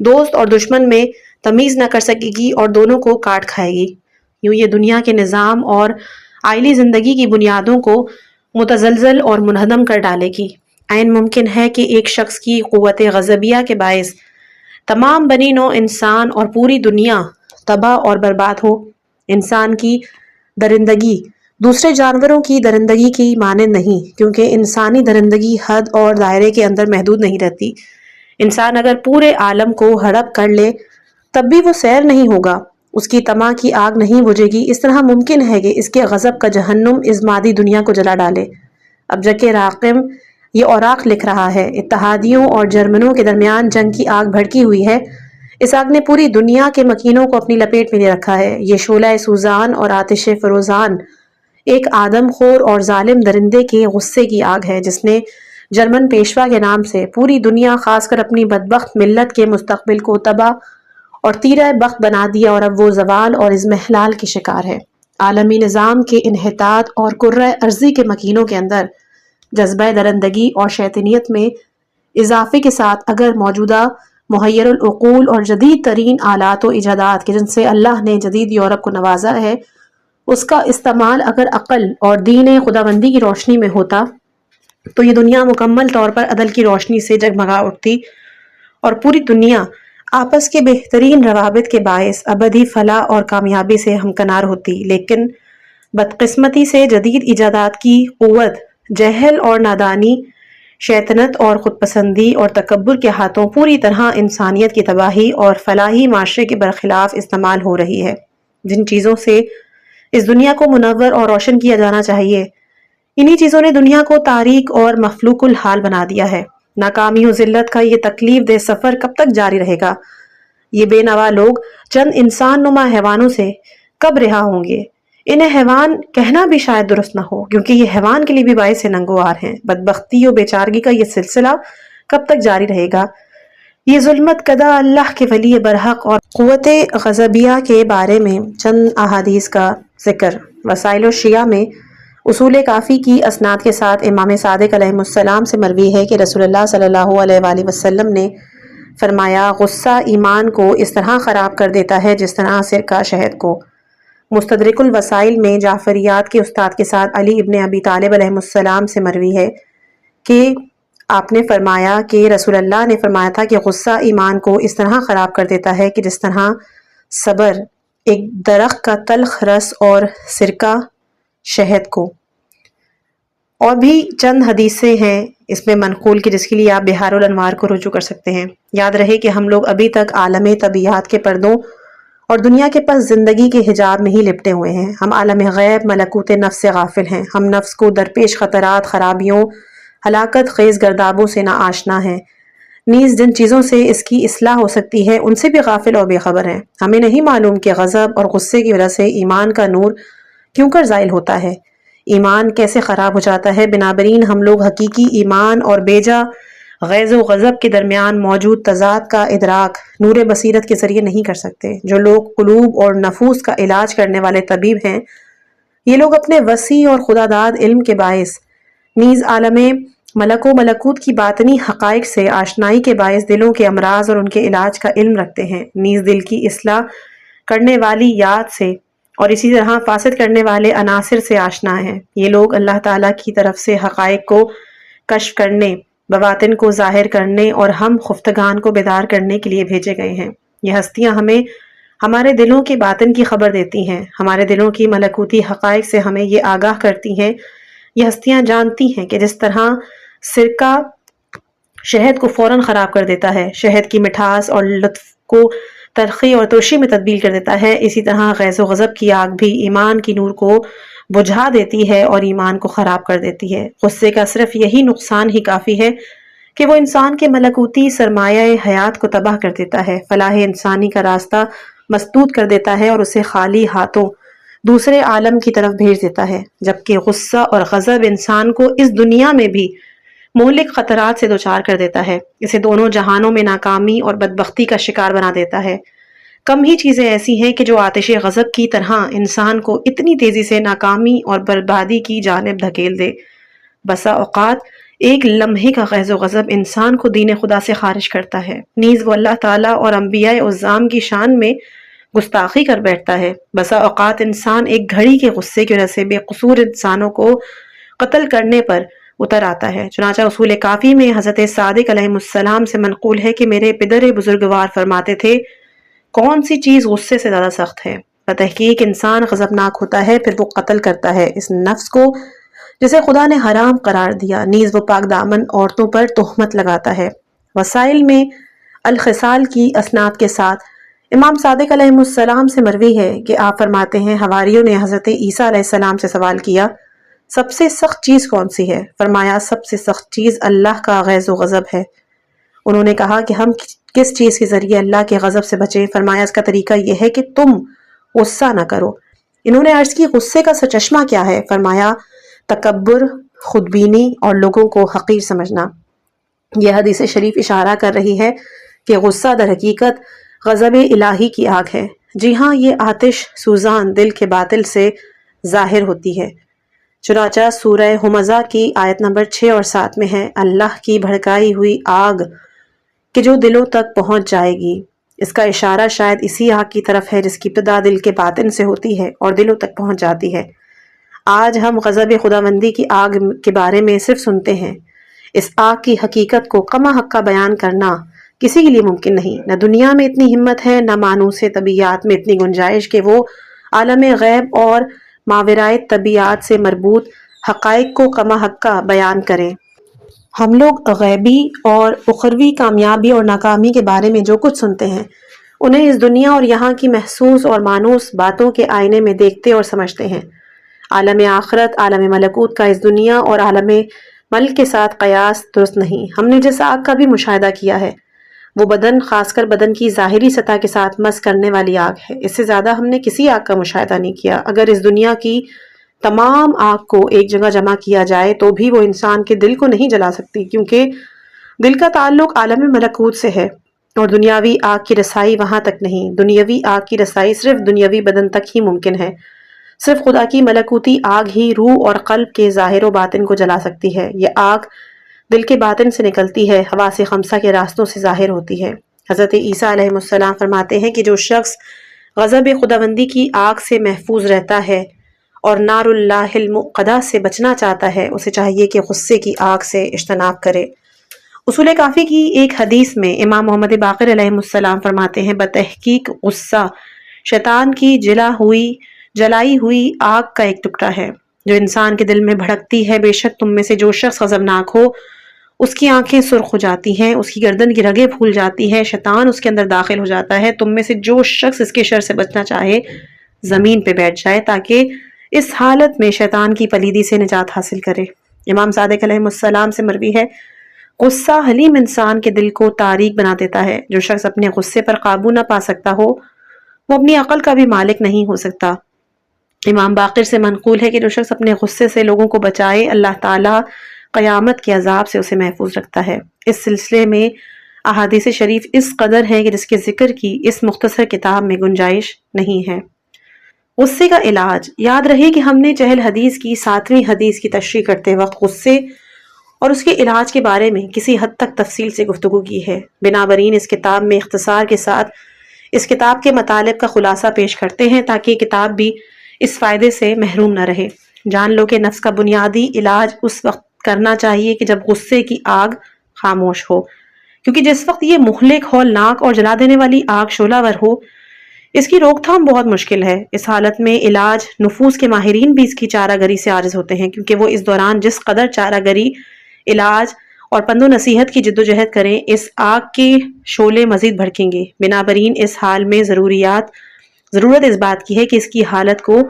دوست اور دشمن میں تمیز نہ کر سکے گی اور دونوں کو کاٹ کھائے گی۔ یوں یہ دنیا کے نظام اور آئلی زندگی کی بنیادوں کو متزلزل اور منہدم کر ڈالے گی۔ عین ممکن ہے کہ ایک شخص کی قوت غضبیہ کے باعث تمام بنی نوع انسان اور پوری دنیا تباہ اور برباد ہو۔ انسان کی درندگی دوسرے جانوروں کی درندگی کی مانند نہیں، کیونکہ انسانی درندگی حد اور دائرے کے اندر محدود نہیں رہتی۔ انسان اگر پورے عالم کو ہڑپ کر لے تب بھی وہ سیر نہیں ہوگا، اس کی طمع کی آگ نہیں بجھے گی۔ اس طرح ممکن ہے کہ اس کے غضب کا جہنم اس مادی دنیا کو جلا ڈالے۔ اب جبکہ راقم یہ اوراق لکھ رہا ہے، اتحادیوں اور جرمنوں کے درمیان جنگ کی آگ بھڑکی ہوئی ہے۔ اس آگ نے پوری دنیا کے مکینوں کو اپنی لپیٹ میں لے رکھا ہے۔ یہ شعلہ سوزان اور آتش فروزان ایک آدم خور اور ظالم درندے کے غصے کی آگ ہے جس نے جرمن پیشوا کے نام سے پوری دنیا، خاص کر اپنی بدبخت ملت کے مستقبل کو تباہ اور تیرہ بخت بنا دیا، اور اب وہ زوال اور اضمحلال کی شکار ہے۔ عالمی نظام کے انحطاط اور کرۂ ارضی کے مکینوں کے اندر جذبہ درندگی اور شیطنیت میں اضافے کے ساتھ اگر موجودہ محیر العقول اور جدید ترین آلات و ایجادات کے جن سے اللہ نے جدید یورپ کو نوازا ہے، اس کا استعمال اگر عقل اور دین خداوندی کی روشنی میں ہوتا تو یہ دنیا مکمل طور پر عدل کی روشنی سے جگمگا اٹھتی اور پوری دنیا آپس کے بہترین روابط کے باعث ابدی فلاح اور کامیابی سے ہمکنار ہوتی۔ لیکن بدقسمتی سے جدید ایجادات کی قوت جہل اور نادانی، شیطنت اور خود پسندی اور تکبر کے ہاتھوں پوری طرح انسانیت کی تباہی اور فلاحی معاشرے کے برخلاف استعمال ہو رہی ہے۔ جن چیزوں سے اس دنیا کو منور اور روشن کیا جانا چاہیے، انہی چیزوں نے دنیا کو تاریک اور مفلوق الحال بنا دیا ہے۔ ناکامی و ذلت کا یہ تکلیف دہ سفر کب تک جاری رہے گا؟ یہ بے نوا لوگ چند انسان نما حیوانوں سے کب رہا ہوں گے؟ انہیں حیوان کہنا بھی شاید درست نہ ہو، کیونکہ یہ حیوان کے لیے بھی باعث ننگوار ہیں۔ بدبختی و بیچارگی کا یہ سلسلہ کب تک جاری رہے گا؟ یہ ظلمت کدا اللہ کے ولی برحق اور قوت غضبیہ کے بارے میں چند احادیث کا ذکر۔ وسائل الشیعہ میں اصول کافی کی اسناد کے ساتھ امام صادق علیہ السلام سے مروی ہے کہ رسول اللہ صلی اللہ علیہ وآلہ وسلم نے فرمایا، غصہ ایمان کو اس طرح خراب کر دیتا ہے جس طرح سرکہ شہد کو۔ مستدرک الوسائل میں جعفریات کے استاد کے ساتھ علی ابن ابی طالب علیہ السلام سے مروی ہے کہ آپ نے فرمایا کہ رسول اللہ نے فرمایا تھا کہ غصہ ایمان کو اس طرح خراب کر دیتا ہے کہ جس طرح صبر ایک درخت کا تلخ رس اور سرکہ شہد کو۔ اور بھی چند حدیثیں ہیں اس میں منقول کی جس کے لیے آپ بحار الانوار کو رجوع کر سکتے ہیں۔ یاد رہے کہ ہم لوگ ابھی تک عالم طبیعت کے پردوں اور دنیا کے پس زندگی کے حجاب میں ہی لپٹے ہوئے ہیں۔ ہم عالم غیب ملکوت نفس سے غافل ہیں۔ ہم نفس کو درپیش خطرات، خرابیوں، ہلاکت خیز گردابوں سے نہ آشنا ہیں، نیز جن چیزوں سے اس کی اصلاح ہو سکتی ہے ان سے بھی غافل اور بے خبر ہیں۔ ہمیں نہیں معلوم کہ غضب اور غصے کی وجہ سے ایمان کا نور کیوں کر زائل ہوتا ہے، ایمان کیسے خراب ہو جاتا ہے۔ بنابراین ہم لوگ حقیقی ایمان اور بیجا غیظ و غضب کے درمیان موجود تضاد کا ادراک نور بصیرت کے ذریعے نہیں کر سکتے۔ جو لوگ قلوب اور نفوس کا علاج کرنے والے طبیب ہیں، یہ لوگ اپنے وسیع اور خداداد علم کے باعث نیز عالم ملک و ملکوت کی باطنی حقائق سے آشنائی کے باعث دلوں کے امراض اور ان کے علاج کا علم رکھتے ہیں، نیز دل کی اصلاح کرنے والی یاد سے اور اسی طرح فاسد کرنے والے عناصر سے آشنا ہیں۔ یہ لوگ اللہ تعالیٰ کی طرف سے حقائق کو کشف کرنے، بواطن کو ظاہر کرنے اور ہم خفتگان کو بیدار کرنے کے لیے بھیجے گئے ہیں۔ یہ ہستیاں ہمیں ہمارے دلوں کے باطن کی خبر دیتی ہیں، ہمارے دلوں کی ملکوتی حقائق سے ہمیں یہ آگاہ کرتی ہیں۔ یہ ہستیاں جانتی ہیں کہ جس طرح سرکہ شہد کو فوراً خراب کر دیتا ہے، شہد کی مٹھاس اور لطف کو تلخی اور ترشی میں تبدیل کر دیتا ہے، اسی طرح غیظ و غضب کی آگ بھی ایمان کی نور کو بجھا دیتی ہے اور ایمان کو خراب کر دیتی ہے۔ غصے کا صرف یہی نقصان ہی کافی ہے کہ وہ انسان کے ملکوتی سرمایہ حیات کو تباہ کر دیتا ہے، فلاح انسانی کا راستہ مسدود کر دیتا ہے اور اسے خالی ہاتھوں دوسرے عالم کی طرف بھیج دیتا ہے، جبکہ غصہ اور غضب انسان کو اس دنیا میں بھی مہلک خطرات سے دوچار کر دیتا ہے، اسے دونوں جہانوں میں ناکامی اور بدبختی کا شکار بنا دیتا ہے۔ کم ہی چیزیں ایسی ہیں کہ جو آتش غضب کی طرح انسان کو اتنی تیزی سے ناکامی اور بربادی کی جانب دھکیل دے۔ بسا اوقات ایک لمحے کا غیظ و غضب انسان کو دین خدا سے خارج کرتا ہے، نیز وہ اللہ تعالیٰ اور انبیاء عظام کی شان میں گستاخی کر بیٹھتا ہے۔ بسا اوقات انسان ایک گھڑی کے غصے کی وجہ سے بے قصور انسانوں کو قتل کرنے پر اتر آتا ہے۔ چنانچہ اصول کافی میں حضرت صادق علیہ السلام سے منقول ہے کہ میرے پدر بزرگوار فرماتے تھے، کون سی چیز غصے سے زیادہ سخت ہے؟ بتحقیق انسان غضبناک ہوتا ہے، پھر وہ قتل کرتا ہے اس نفس کو جسے خدا نے حرام قرار دیا، نیز وہ پاک دامن عورتوں پر تہمت لگاتا ہے۔ وسائل میں الخصال کی اسناد کے ساتھ امام صادق علیہ السلام سے مروی ہے کہ آپ فرماتے ہیں، حواریوں نے حضرت عیسیٰ علیہ السلام سے سوال کیا، سب سے سخت چیز کون سی ہے؟ فرمایا، سب سے سخت چیز اللہ کا غیظ و غضب ہے۔ انہوں نے کہا کہ ہم کس چیز کے ذریعے اللہ کے غضب سے بچیں؟ فرمایا، اس کا طریقہ یہ ہے کہ تم غصہ نہ کرو۔ انہوں نے عرض کی، غصے کا سرچشمہ کیا ہے؟ فرمایا، تکبر، خودبینی اور لوگوں کو حقیر سمجھنا۔ یہ حدیث شریف اشارہ کر رہی ہے کہ غصہ در حقیقت غضب الہی کی آگ ہے۔ جی ہاں، یہ آتش سوزان دل کے باطل سے ظاہر ہوتی ہے۔ چنانچہ سورہ ہمزہ کی آیت نمبر 6 اور 7 میں ہے، اللہ کی بھڑکائی ہوئی آگ کہ جو دلوں تک پہنچ جائے گی۔ اس کا اشارہ شاید اسی آگ کی طرف ہے جس کی ابتدا دل کے باطن سے ہوتی ہے اور دلوں تک پہنچ جاتی ہے۔ آج ہم غضب خداوندی کی آگ کے بارے میں صرف سنتے ہیں، اس آگ کی حقیقت کو کما حقہ بیان کرنا کسی کے لیے ممکن نہیں۔ نہ دنیا میں اتنی ہمت ہے، نہ مانوس طبیعیات میں اتنی گنجائش کہ وہ عالم غیب اور ماورائے طبیعات سے مربوط حقائق کو کما حقہ بیان کریں۔ ہم لوگ غیبی اور اخروی کامیابی اور ناکامی کے بارے میں جو کچھ سنتے ہیں، انہیں اس دنیا اور یہاں کی محسوس اور مانوس باتوں کے آئینے میں دیکھتے اور سمجھتے ہیں۔ عالم آخرت، عالم ملکوت کا اس دنیا اور عالم ملک کے ساتھ قیاس درست نہیں۔ ہم نے جس آگ کا بھی مشاہدہ کیا ہے، وہ بدن، خاص کر بدن کی ظاہری سطح کے ساتھ مس کرنے والی آگ ہے۔ اس سے زیادہ ہم نے کسی آگ کا مشاہدہ نہیں کیا۔ اگر اس دنیا کی تمام آگ کو ایک جگہ جمع کیا جائے تو بھی وہ انسان کے دل کو نہیں جلا سکتی، کیونکہ دل کا تعلق عالم ملکوت سے ہے اور دنیاوی آگ کی رسائی وہاں تک نہیں۔ دنیاوی آگ کی رسائی صرف دنیاوی بدن تک ہی ممکن ہے۔ صرف خدا کی ملکوتی آگ ہی روح اور قلب کے ظاہر و باطن کو جلا سکتی ہے۔ یہ آگ دل کے باطن سے نکلتی ہے، حواس خمسہ کے راستوں سے ظاہر ہوتی ہے۔ حضرت عیسیٰ علیہ السلام فرماتے ہیں کہ جو شخص غضب خداوندی کی آگ سے محفوظ رہتا ہے اور نار اللہ الموقدہ سے بچنا چاہتا ہے، اسے چاہیے کہ غصے کی آگ سے اجتناب کرے۔ اصول کافی کی ایک حدیث میں امام محمد باقر علیہ السلام فرماتے ہیں، بتحقیق غصہ شیطان کی جلائی ہوئی آگ کا ایک ٹکڑا ہے جو انسان کے دل میں بھڑکتی ہے۔ بے شک تم میں سے جو شخص غضبناک ہو، اس کی آنکھیں سرخ ہو جاتی ہیں، اس کی گردن کی رگیں پھول جاتی ہے، شیطان اس کے اندر داخل ہو جاتا ہے۔ تم میں سے جو شخص اس کے شر سے بچنا چاہے، زمین پہ بیٹھ جائے تاکہ اس حالت میں شیطان کی پلیدی سے نجات حاصل کرے۔ امام صادق علیہ السلام سے مروی ہے، غصہ حلیم انسان کے دل کو تاریک بنا دیتا ہے۔ جو شخص اپنے غصے پر قابو نہ پا سکتا ہو، وہ اپنی عقل کا بھی مالک نہیں ہو سکتا۔ امام باقر سے منقول ہے کہ جو شخص اپنے غصے سے لوگوں کو بچائے، اللہ تعالیٰ قیامت کے عذاب سے اسے محفوظ رکھتا ہے۔ اس سلسلے میں احادیث شریف اس قدر ہے کہ جس کے ذکر کی اس مختصر کتاب میں گنجائش نہیں ہے۔ غصے کا علاج۔ یاد رہے کہ ہم نے چہل حدیث کی 7ویں حدیث کی تشریح کرتے وقت غصے اور اس کے علاج کے بارے میں کسی حد تک تفصیل سے گفتگو کی ہے۔ بنابراین اس کتاب میں اختصار کے ساتھ اس کتاب کے مطالب کا خلاصہ پیش کرتے ہیں تاکہ یہ کتاب بھی اس فائدے سے محروم نہ رہے۔ جان لو کہ نفس کا بنیادی علاج اس وقت کرنا چاہیے کہ جب غصے کی آگ خاموش ہو، کیونکہ جس وقت یہ مہلک، ہولناک اور جلا دینے والی آگ شعلہ ور ہو، اس کی روک تھام بہت مشکل ہے۔ اس حالت میں علاج نفوس کے ماہرین بھی اس کی چارہ گری سے عاجز ہوتے ہیں، کیونکہ وہ اس دوران جس قدر چارہ گری، علاج اور پند و نصیحت کی جد و جہد کریں، اس آگ کے شعلے مزید بھڑکیں گے۔ بنابراین اس حال میں ضرورت اس بات کی ہے کہ اس کی حالت کو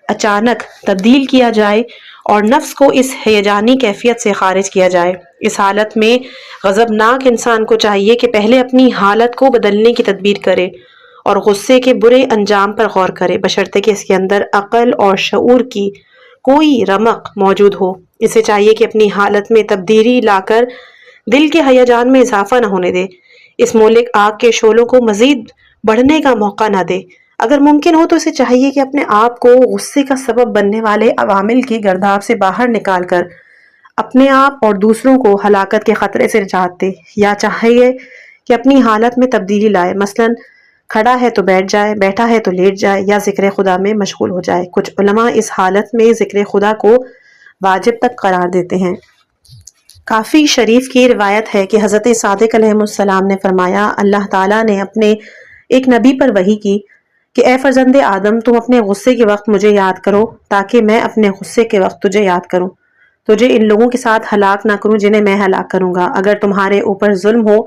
اچانک تبدیل کیا جائے اور نفس کو اس ہیجانی کیفیت سے خارج کیا جائے۔ اس حالت میں غضبناک انسان کو چاہیے کہ پہلے اپنی حالت کو بدلنے کی تدبیر کرے اور غصے کے برے انجام پر غور کرے، بشرطے کہ اس کے اندر عقل اور شعور کی کوئی رمق موجود ہو۔ اسے چاہیے کہ اپنی حالت میں تبدیلی لا کر دل کے ہیجان میں اضافہ نہ ہونے دے، اس مہلک آگ کے شعلوں کو مزید بڑھنے کا موقع نہ دے۔ اگر ممکن ہو تو اسے چاہیے کہ اپنے آپ کو غصے کا سبب بننے والے عوامل کی گرداب سے باہر نکال کر اپنے آپ اور دوسروں کو ہلاکت کے خطرے سے نجات دے، یا چاہیے کہ اپنی حالت میں تبدیلی لائے، مثلاً کھڑا ہے تو بیٹھ جائے، بیٹھا ہے تو لیٹ جائے، یا ذکر خدا میں مشغول ہو جائے۔ کچھ علماء اس حالت میں ذکر خدا کو واجب تک قرار دیتے ہیں۔ کافی شریف کی روایت ہے کہ حضرت صادق علیہ السلام نے فرمایا، اللہ تعالیٰ نے اپنے ایک نبی پر وحی کی کہ اے فرزند آدم، تم اپنے غصے کے وقت مجھے یاد کرو تاکہ میں اپنے غصے کے وقت تجھے یاد کروں، تجھے ان لوگوں کے ساتھ ہلاک نہ کروں جنہیں میں ہلاک کروں گا۔ اگر تمہارے اوپر ظلم ہو،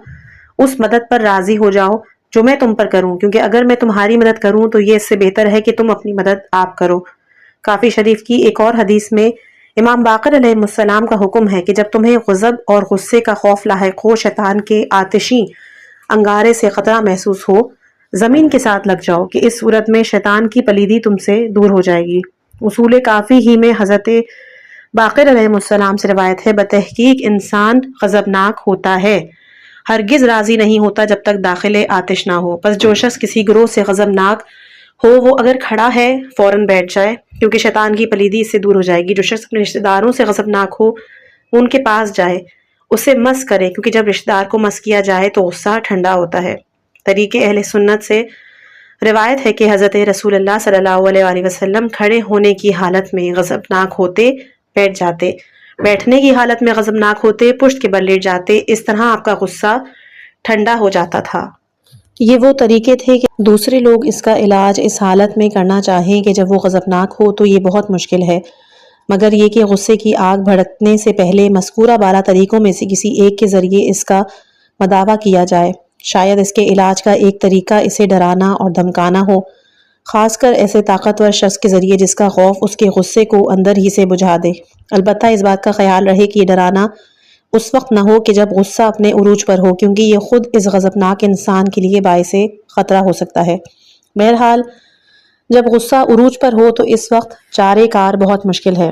اس مدد پر راضی ہو جاؤ جو میں تم پر کروں، کیونکہ اگر میں تمہاری مدد کروں تو یہ اس سے بہتر ہے کہ تم اپنی مدد آپ کرو۔ کافی شریف کی ایک اور حدیث میں امام باقر علیہ السلام کا حکم ہے کہ جب تمہیں غضب اور غصے کا خوف لاحق ہو، شیطان کے آتشی انگارے سے خطرہ محسوس ہو، زمین کے ساتھ لگ جاؤ کہ اس صورت میں شیطان کی پلیدی تم سے دور ہو جائے گی۔ اصول کافی ہی میں حضرت باقر علیہ السلام سے روایت ہے، بتحقیق انسان غضبناک ہوتا ہے، ہرگز راضی نہیں ہوتا جب تک داخل آتش نہ ہو۔ پس جو شخص کسی گروہ سے غضبناک ہو، وہ اگر کھڑا ہے فوراً بیٹھ جائے، کیونکہ شیطان کی پلیدی اس سے دور ہو جائے گی۔ جو شخص اپنے رشتہ داروں سے غضبناک ہو، وہ ان کے پاس جائے، اسے مس کرے، کیونکہ جب رشتہ دار کو مس کیا جائے تو غصہ ٹھنڈا ہوتا ہے۔ طریق اہل سنت سے روایت ہے کہ حضرت رسول اللہ صلی اللہ علیہ وآلہ وسلم کھڑے ہونے کی حالت میں غضبناک ہوتے بیٹھ جاتے، بیٹھنے کی حالت میں غضبناک ہوتے پشت کے بل لیٹ جاتے، اس طرح آپ کا غصہ ٹھنڈا ہو جاتا تھا۔ یہ وہ طریقے تھے کہ دوسرے لوگ اس کا علاج اس حالت میں کرنا چاہیں کہ جب وہ غضبناک ہو تو یہ بہت مشکل ہے، مگر یہ کہ غصے کی آگ بھڑکنے سے پہلے مذکورہ بالا طریقوں میں سے کسی ایک کے ذریعے اس کا مداوع کیا جائے۔ شاید اس کے علاج کا ایک طریقہ اسے ڈرانا اور دھمکانا ہو، خاص کر ایسے طاقتور شخص کے ذریعے جس کا خوف اس کے غصے کو اندر ہی سے بجھا دے۔ البتہ اس بات کا خیال رہے کہ یہ ڈرانا اس وقت نہ ہو کہ جب غصہ اپنے عروج پر ہو، کیونکہ یہ خود اس غضبناک انسان کے لیے باعث خطرہ ہو سکتا ہے۔ بہرحال جب غصہ عروج پر ہو تو اس وقت چارے کار بہت مشکل ہے۔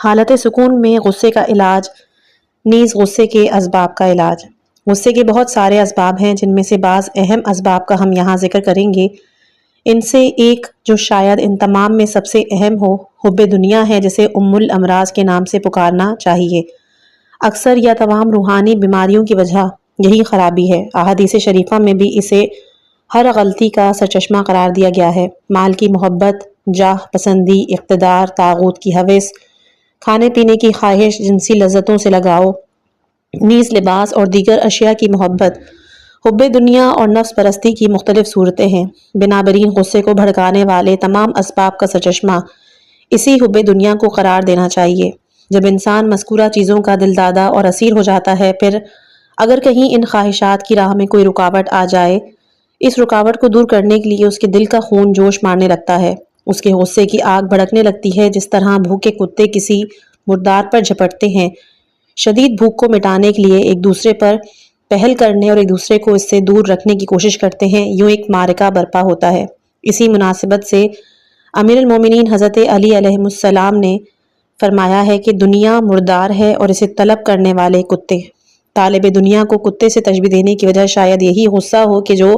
حالت سکون میں غصے کا علاج نیز غصے کے اسباب کا علاج۔ غصے کے بہت سارے اسباب ہیں، جن میں سے بعض اہم اسباب کا ہم یہاں ذکر کریں گے۔ ان سے ایک جو شاید ان تمام میں سب سے اہم ہو، حب دنیا ہے، جسے ام الامراض کے نام سے پکارنا چاہیے۔ اکثر یا تمام روحانی بیماریوں کی وجہ یہی خرابی ہے۔ احادیث شریفہ میں بھی اسے ہر غلطی کا سرچشمہ قرار دیا گیا ہے۔ مال کی محبت، جاہ پسندی، اقتدار، طاغوت کی ہوس، کھانے پینے کی خواہش، جنسی لذتوں سے لگاؤ، نیز لباس اور دیگر اشیاء کی محبت، حب دنیا اور نفس پرستی کی مختلف صورتیں ہیں۔ بنابراین غصے کو بھڑکانے والے تمام اسباب کا سرچشمہ اسی حب دنیا کو قرار دینا چاہیے۔ جب انسان مذکورہ چیزوں کا دل دادہ اور اسیر ہو جاتا ہے، پھر اگر کہیں ان خواہشات کی راہ میں کوئی رکاوٹ آ جائے، اس رکاوٹ کو دور کرنے کے لیے اس کے دل کا خون جوش مارنے لگتا ہے، اس کے غصے کی آگ بھڑکنے لگتی ہے، جس طرح بھوکے کتے کسی مردار پر جھپٹتے ہیں۔ شدید بھوک کو مٹانے کے لیے ایک دوسرے پر پہل کرنے اور ایک دوسرے کو اس سے دور رکھنے کی کوشش کرتے ہیں، یوں ایک معرکہ برپا ہوتا ہے۔ اسی مناسبت سے امیر المومنین حضرت علی علیہ السلام نے فرمایا ہے کہ دنیا مردار ہے اور اسے طلب کرنے والے کتے۔ طالب دنیا کو کتے سے تشبیہ دینے کی وجہ شاید یہی غصہ ہو کہ جو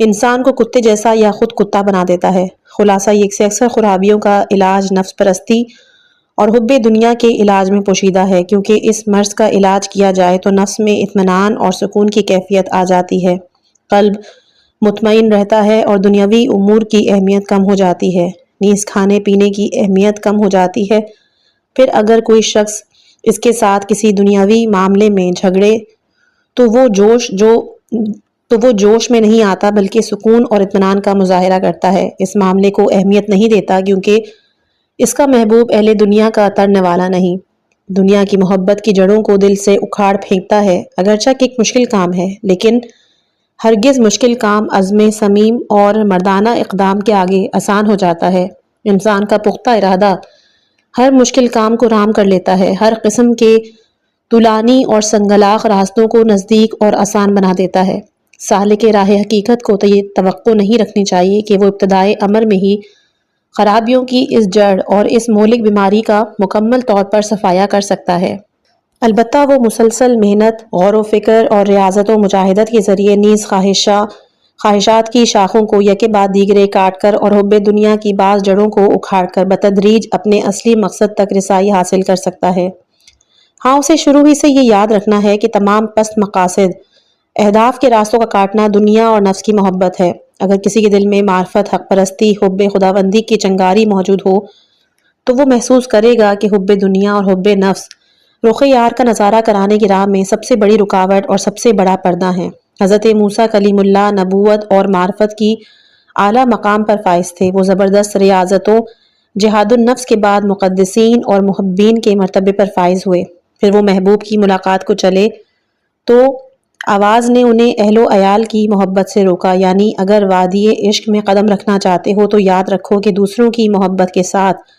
انسان کو کتے جیسا یا خود کتا بنا دیتا ہے۔ خلاصہ یہ کہ اکثر خرابیوں کا علاج نفس پرستی اور حب دنیا کے علاج میں پوشیدہ ہے، کیونکہ اس مرض کا علاج کیا جائے تو نفس میں اطمینان اور سکون کی کیفیت آ جاتی ہے، قلب مطمئن رہتا ہے اور دنیاوی امور کی اہمیت کم ہو جاتی ہے، نیز کھانے پینے کی اہمیت کم ہو جاتی ہے۔ پھر اگر کوئی شخص اس کے ساتھ کسی دنیاوی معاملے میں جھگڑے تو وہ جوش میں نہیں آتا بلکہ سکون اور اطمینان کا مظاہرہ کرتا ہے، اس معاملے کو اہمیت نہیں دیتا کیونکہ اس کا محبوب اہل دنیا کا ترنے والا نہیں، دنیا کی محبت کی جڑوں کو دل سے اکھاڑ پھینکتا ہے، اگرچہ کہ ایک مشکل کام ہے، لیکن ہرگز مشکل کام عزم صمیم اور مردانہ اقدام کے آگے آسان ہو جاتا ہے۔ انسان کا پختہ ارادہ ہر مشکل کام کو رام کر لیتا ہے، ہر قسم کے طولانی اور سنگلاخ راستوں کو نزدیک اور آسان بنا دیتا ہے۔ سالک راہ حقیقت کو تو یہ توقع نہیں رکھنی چاہیے کہ وہ ابتدائے امر میں ہی خرابیوں کی اس جڑ اور اس مہلک بیماری کا مکمل طور پر صفایا کر سکتا ہے۔ البتہ وہ مسلسل محنت، غور و فکر اور ریاضت و مجاہدت کے ذریعے نیز خواہشات کی شاخوں کو یکے بعد دیگرے کاٹ کر اور حب دنیا کی بعض جڑوں کو اکھاڑ کر بتدریج اپنے اصلی مقصد تک رسائی حاصل کر سکتا ہے۔ ہاں، اسے شروع ہی سے یہ یاد رکھنا ہے کہ تمام پست مقاصد، اہداف کے راستوں کا کاٹنا دنیا اور نفس کی محبت ہے۔ اگر کسی کے دل میں معرفت، حق پرستی، حب خداوندی کی چنگاری موجود ہو تو وہ محسوس کرے گا کہ حب دنیا اور حب نفس رخ یار کا نظارہ کرانے کی راہ میں سب سے بڑی رکاوٹ اور سب سے بڑا پردہ ہیں۔ حضرت موسیٰ کلیم اللہ نبوت اور معرفت کی اعلیٰ مقام پر فائز تھے، وہ زبردست ریاضتوں جہاد النفس کے بعد مقدسین اور محبین کے مرتبے پر فائز ہوئے۔ پھر وہ محبوب کی ملاقات کو چلے تو آواز نے انہیں اہل و عیال کی محبت سے روکا، یعنی اگر وادی عشق میں قدم رکھنا چاہتے ہو تو یاد رکھو کہ دوسروں کی محبت کے ساتھ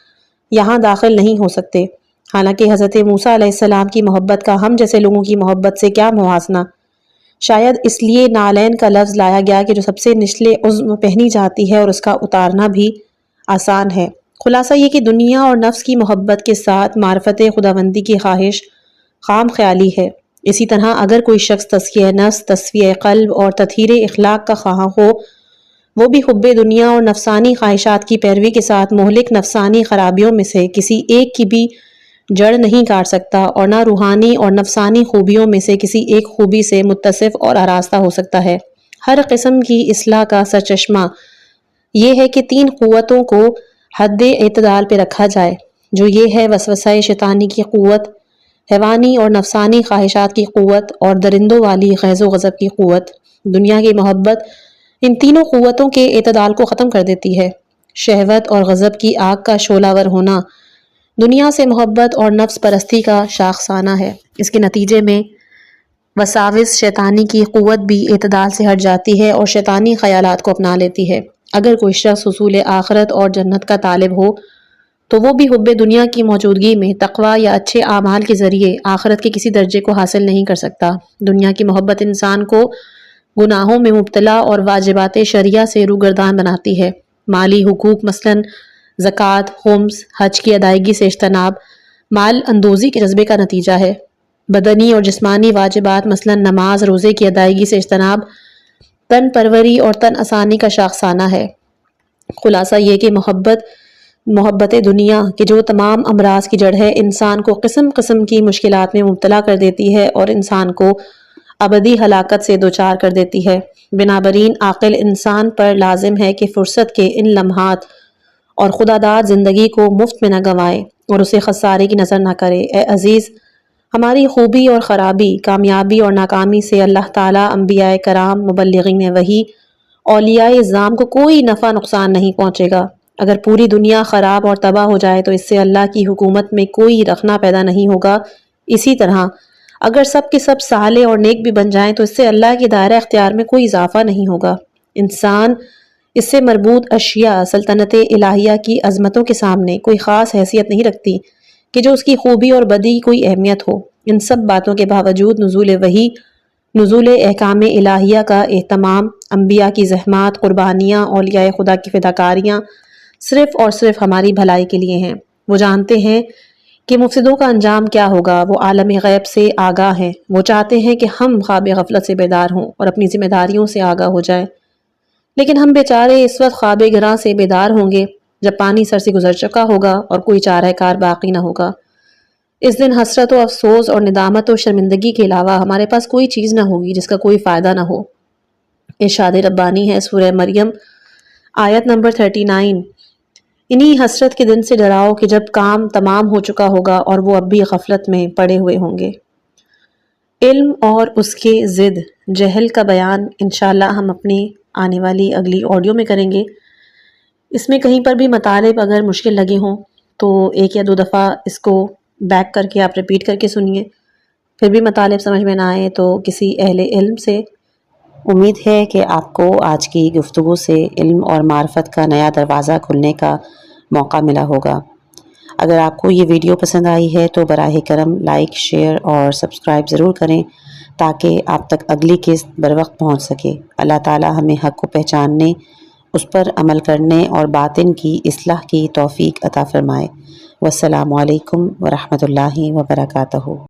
یہاں داخل نہیں ہو سکتے۔ حالانکہ حضرت موسیٰ علیہ السلام کی محبت کا ہم جیسے لوگوں کی محبت سے کیا موازنہ، شاید اس لیے نعلین کا لفظ لایا گیا کہ جو سب سے نچلے عضو میں پہنی جاتی ہے اور اس کا اتارنا بھی آسان ہے۔ خلاصہ یہ کہ دنیا اور نفس کی محبت کے ساتھ معرفت خداوندی کی خواہش خام خیالی ہے۔ اسی طرح اگر کوئی شخص تزکیہ نفس، تصفیہ قلب اور تطہیر اخلاق کا خواہاں ہو، وہ بھی حب دنیا اور نفسانی خواہشات کی پیروی کے ساتھ مہلک نفسانی خرابیوں میں سے کسی ایک کی بھی جڑ نہیں کاٹ سکتا اور نہ روحانی اور نفسانی خوبیوں میں سے کسی ایک خوبی سے متصف اور آراستہ ہو سکتا ہے۔ ہر قسم کی اصلاح کا سرچشمہ یہ ہے کہ تین قوتوں کو حد اعتدال پہ رکھا جائے، جو یہ ہے وسوسہ شیطانی کی قوت، حیوانی اور نفسانی خواہشات کی قوت اور درندوں والی غیظ و غضب کی قوت۔ دنیا کی محبت ان تینوں قوتوں کے اعتدال کو ختم کر دیتی ہے۔ شہوت اور غضب کی آگ کا شعلہ ور ہونا دنیا سے محبت اور نفس پرستی کا شاخسانہ ہے۔ اس کے نتیجے میں وساوس شیطانی کی قوت بھی اعتدال سے ہٹ جاتی ہے اور شیطانی خیالات کو اپنا لیتی ہے۔ اگر کوئی شخص حصول آخرت اور جنت کا طالب ہو تو وہ بھی حب دنیا کی موجودگی میں تقویٰ یا اچھے اعمال کے ذریعے آخرت کے کسی درجے کو حاصل نہیں کر سکتا۔ دنیا کی محبت انسان کو گناہوں میں مبتلا اور واجبات شرعیہ سے روگردان بناتی ہے۔ مالی حقوق مثلاً زکوٰۃ، خمس، حج کی ادائیگی سے اجتناب مال اندوزی کے جذبے کا نتیجہ ہے۔ بدنی اور جسمانی واجبات مثلاً نماز، روزے کی ادائیگی سے اجتناب تن پروری اور تن آسانی کا شاخسانہ ہے۔ خلاصہ یہ کہ محبت دنیا کے جو تمام امراض کی جڑ ہے، انسان کو قسم قسم کی مشکلات میں مبتلا کر دیتی ہے اور انسان کو ابدی ہلاکت سے دوچار کر دیتی ہے۔ بنابراین عاقل انسان پر لازم ہے کہ فرصت کے ان لمحات اور خداداد زندگی کو مفت میں نہ گنوائے اور اسے خسارے کی نظر نہ کرے۔ اے عزیز، ہماری خوبی اور خرابی، کامیابی اور ناکامی سے اللہ تعالیٰ، انبیاء کرام، مبلغین وحی، اولیاء اعظام کو کوئی نفع نقصان نہیں پہنچے گا۔ اگر پوری دنیا خراب اور تباہ ہو جائے تو اس سے اللہ کی حکومت میں کوئی رخنہ پیدا نہیں ہوگا۔ اسی طرح اگر سب کے سب صالح اور نیک بھی بن جائیں تو اس سے اللہ کے دائرہ اختیار میں کوئی اضافہ نہیں ہوگا۔ انسان اس سے مربوط اشیاء سلطنت الہیہ کی عظمتوں کے سامنے کوئی خاص حیثیت نہیں رکھتی کہ جو اس کی خوبی اور بدی کوئی اہمیت ہو۔ ان سب باتوں کے باوجود نزول وحی، نزول احکام الہیہ کا اہتمام، انبیاء کی زحمات، قربانیاں، اولیاء خدا کی فداکاریاں صرف اور صرف ہماری بھلائی کے لیے ہیں۔ وہ جانتے ہیں کہ مفسدوں کا انجام کیا ہوگا، وہ عالم غیب سے آگاہ ہیں، وہ چاہتے ہیں کہ ہم خواب غفلت سے بیدار ہوں اور اپنی ذمہ داریوں سے آگاہ ہو جائیں، لیکن ہم بیچارے اس وقت خواب گراں سے بیدار ہوں گے جب پانی سر سے گزر چکا ہوگا اور کوئی چارہ کار باقی نہ ہوگا۔ اس دن حسرت و افسوس اور ندامت و شرمندگی کے علاوہ ہمارے پاس کوئی چیز نہ ہوگی جس کا کوئی فائدہ نہ ہو۔ ارشاد ربانی ہے سورہ مریم آیت نمبر 39، انہی حسرت کے دن سے ڈراؤ کہ جب کام تمام ہو چکا ہوگا اور وہ اب بھی غفلت میں پڑے ہوئے ہوں گے۔ علم اور اس کے ضد جہل کا بیان انشاءاللہ ہم اپنی آنے والی اگلی آڈیو میں کریں گے۔ اس میں کہیں پر بھی مطالب اگر مشکل لگے ہوں تو 1 یا 2 دفعہ اس کو بیک کر کے آپ ریپیٹ کر کے سنیے، پھر بھی مطالب سمجھ میں نہ آئے تو کسی اہل علم سے۔
امید ہے کہ آپ کو آج کی گفتگو سے علم اور معرفت کا نیا دروازہ کھلنے کا موقع ملا ہوگا۔ اگر آپ کو یہ ویڈیو پسند آئی ہے تو براہ کرم لائک، شیئر اور سبسکرائب ضرور کریں تاکہ آپ تک اگلی قسط بروقت پہنچ سکے۔ اللہ تعالی ہمیں حق کو پہچاننے، اس پر عمل کرنے اور باطن کی اصلاح کی توفیق عطا فرمائے۔ والسلام علیکم ورحمۃ اللہ وبرکاتہ۔